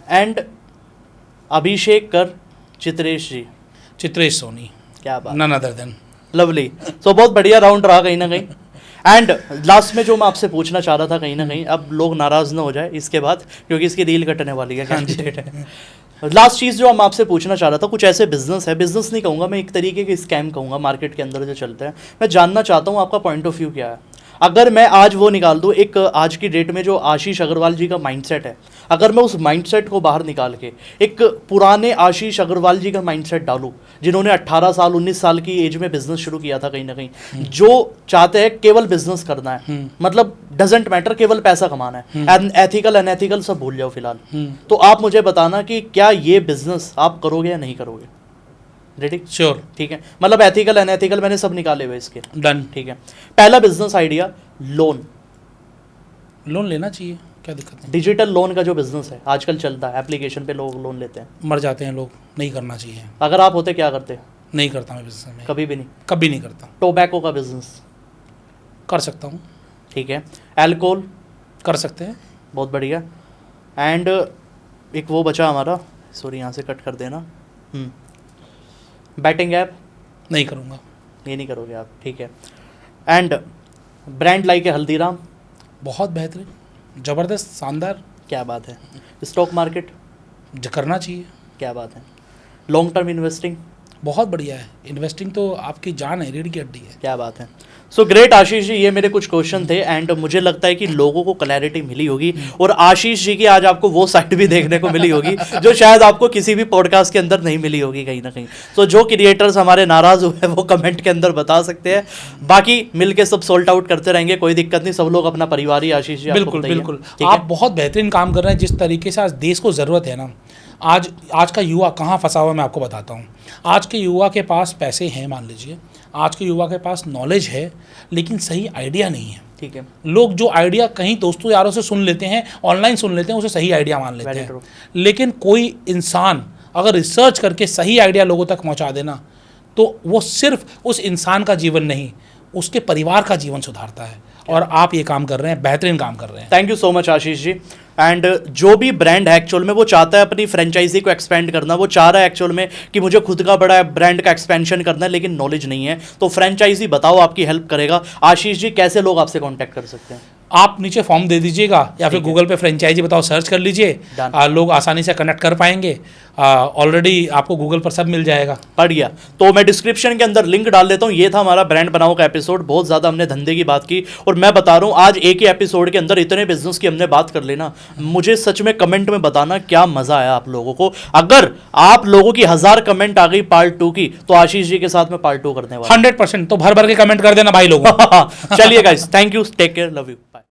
And Abhishek कर चित्रेश जी? चित्रेश सोनी। क्या बात। None other than. Lovely. So बहुत बढ़िया राउंड रहा कहीं ना कहीं। एंड लास्ट में जो मैं आपसे पूछना चाह रहा था, कहीं ना कहीं अब लोग नाराज ना हो जाए इसके बाद, क्योंकि इसकी रील कटने वाली है, कैंडिडेट है। लास्ट चीज़ जो हम आपसे पूछना चाह रहा था, कुछ ऐसे बिजनेस है, बिजनेस नहीं कहूँगा मैं, एक तरीके के स्कैम कहूँगा मार्केट के अंदर जो चलते हैं, मैं जानना चाहता हूँ आपका पॉइंट ऑफ व्यू क्या है। अगर मैं आज वो निकाल दूँ, एक आज की डेट में जो आशीष अग्रवाल जी का माइंडसेट है, अगर मैं उस माइंडसेट को बाहर निकाल के एक पुराने आशीष अग्रवाल जी का माइंडसेट डालूं, जिन्होंने 18 साल 19 साल की एज में बिजनेस शुरू किया था, कहीं ना कहीं जो चाहते हैं केवल बिजनेस करना है, मतलब डजेंट मैटर, केवल पैसा कमाना है, एथिकल अनएथिकल सब भूल जाओ फिलहाल, तो आप मुझे बताना कि क्या ये बिजनेस आप करोगे या नहीं करोगे? रेडी? श्योर। ठीक है, मतलब एथिकल अनएथिकल मैंने सब निकाले हुए इसके। डन। ठीक है, पहला बिजनेस आइडिया, लोन। लोन लेना चाहिए, क्या दिक्कत है? डिजिटल लोन का जो बिजनेस है आजकल चलता है, एप्लीकेशन पे लोग लोन लेते हैं, मर जाते हैं लोग, नहीं करना चाहिए। अगर आप होते क्या करते? नहीं करता मैं बिजनेस में, कभी भी नहीं? कभी नहीं करता। टोबैको का बिजनेस कर सकता हूँ। ठीक है। अल्कोहल? कर सकते हैं। बहुत बढ़िया। एंड एक वो बचा हमारा, सॉरी यहाँ से कट कर देना, बैटिंग ऐप? नहीं करूँगा। ये नहीं करोगे आप, ठीक है। एंड ब्रांड लाइक है हल्दीराम? बहुत बेहतरीन, ज़बरदस्त, शानदार। क्या बात है। Stock market? करना चाहिए। क्या बात है। Long term investing? बहुत बढ़िया है, इन्वेस्टिंग तो आपकी जान है, रीढ़ की हड्डी है। क्या बात है। सो ग्रेट आशीष जी, ये मेरे कुछ क्वेश्चन थे एंड मुझे लगता है कि लोगों को क्लैरिटी मिली होगी, और आशीष जी की आज आपको वो साइड भी देखने को मिली होगी जो शायद आपको किसी भी पॉडकास्ट के अंदर नहीं मिली होगी कहीं ना कहीं। तो जो क्रिएटर्स हमारे नाराज हुए हैं वो कमेंट के अंदर बता सकते हैं, बाकी मिलके सब सोल्ट आउट करते रहेंगे, कोई दिक्कत नहीं, सब लोग अपना परिवार ही आशीष जी। बिल्कुल बिल्कुल, आप बहुत बेहतरीन काम कर रहे हैं, जिस तरीके से आज देश को ज़रूरत है ना। आज का युवा कहाँ फंसा हुआ है मैं आपको बताता हूँ। आज के युवा के पास पैसे हैं, मान लीजिए, आज के युवा के पास नॉलेज है, लेकिन सही आइडिया नहीं है। ठीक है। लोग जो आइडिया कहीं दोस्तों यारों से सुन लेते हैं, ऑनलाइन सुन लेते हैं, उसे सही आइडिया मान लेते हैं, लेकिन कोई इंसान अगर रिसर्च करके सही आइडिया लोगों तक पहुंचा देना, तो वो सिर्फ उस इंसान का जीवन नहीं, उसके परिवार का जीवन सुधारता है। और आप ये काम कर रहे हैं, बेहतरीन काम कर रहे हैं। Thank you so much Ashish ji. And जो भी ब्रांड है एक्चुअल में वो चाहता है अपनी फ्रेंचाइजी को एक्सपेंड करना, वो चाह रहा है एक्चुअल में कि मुझे खुद का बड़ा ब्रांड का एक्सपेंशन करना है, लेकिन नॉलेज नहीं है, तो फ्रेंचाइजी बताओ, आपकी हेल्प करेगा। आशीष जी, कैसे लोग आपसे कांटेक्ट कर सकते हैं? आप नीचे फॉर्म दे दीजिएगा या फिर गूगल पे फ्रेंचाइजी बताओ सर्च कर लीजिए, लोग आसानी से कनेक्ट कर पाएंगे। ऑलरेडी आपको गूगल पर सब मिल जाएगा। बढ़िया। तो मैं डिस्क्रिप्शन के अंदर लिंक डाल देता हूँ। ये था हमारा ब्रांड बनाओ का एपिसोड, बहुत ज़्यादा हमने धंधे की बात की, और मैं बता रहा हूँ आज एक ही एपिसोड के अंदर इतने बिजनेस की हमने बात कर लेना। मुझे सच में कमेंट में बताना क्या मज़ा आया आप लोगों को। अगर आप लोगों की 1000 कमेंट आ गई पार्ट 2 की, तो आशीष जी के साथ में पार्ट 2 करने वाला 100%। तो भर भर के कमेंट कर देना भाई लोगों। चलिए guys, thank you, take care, love you.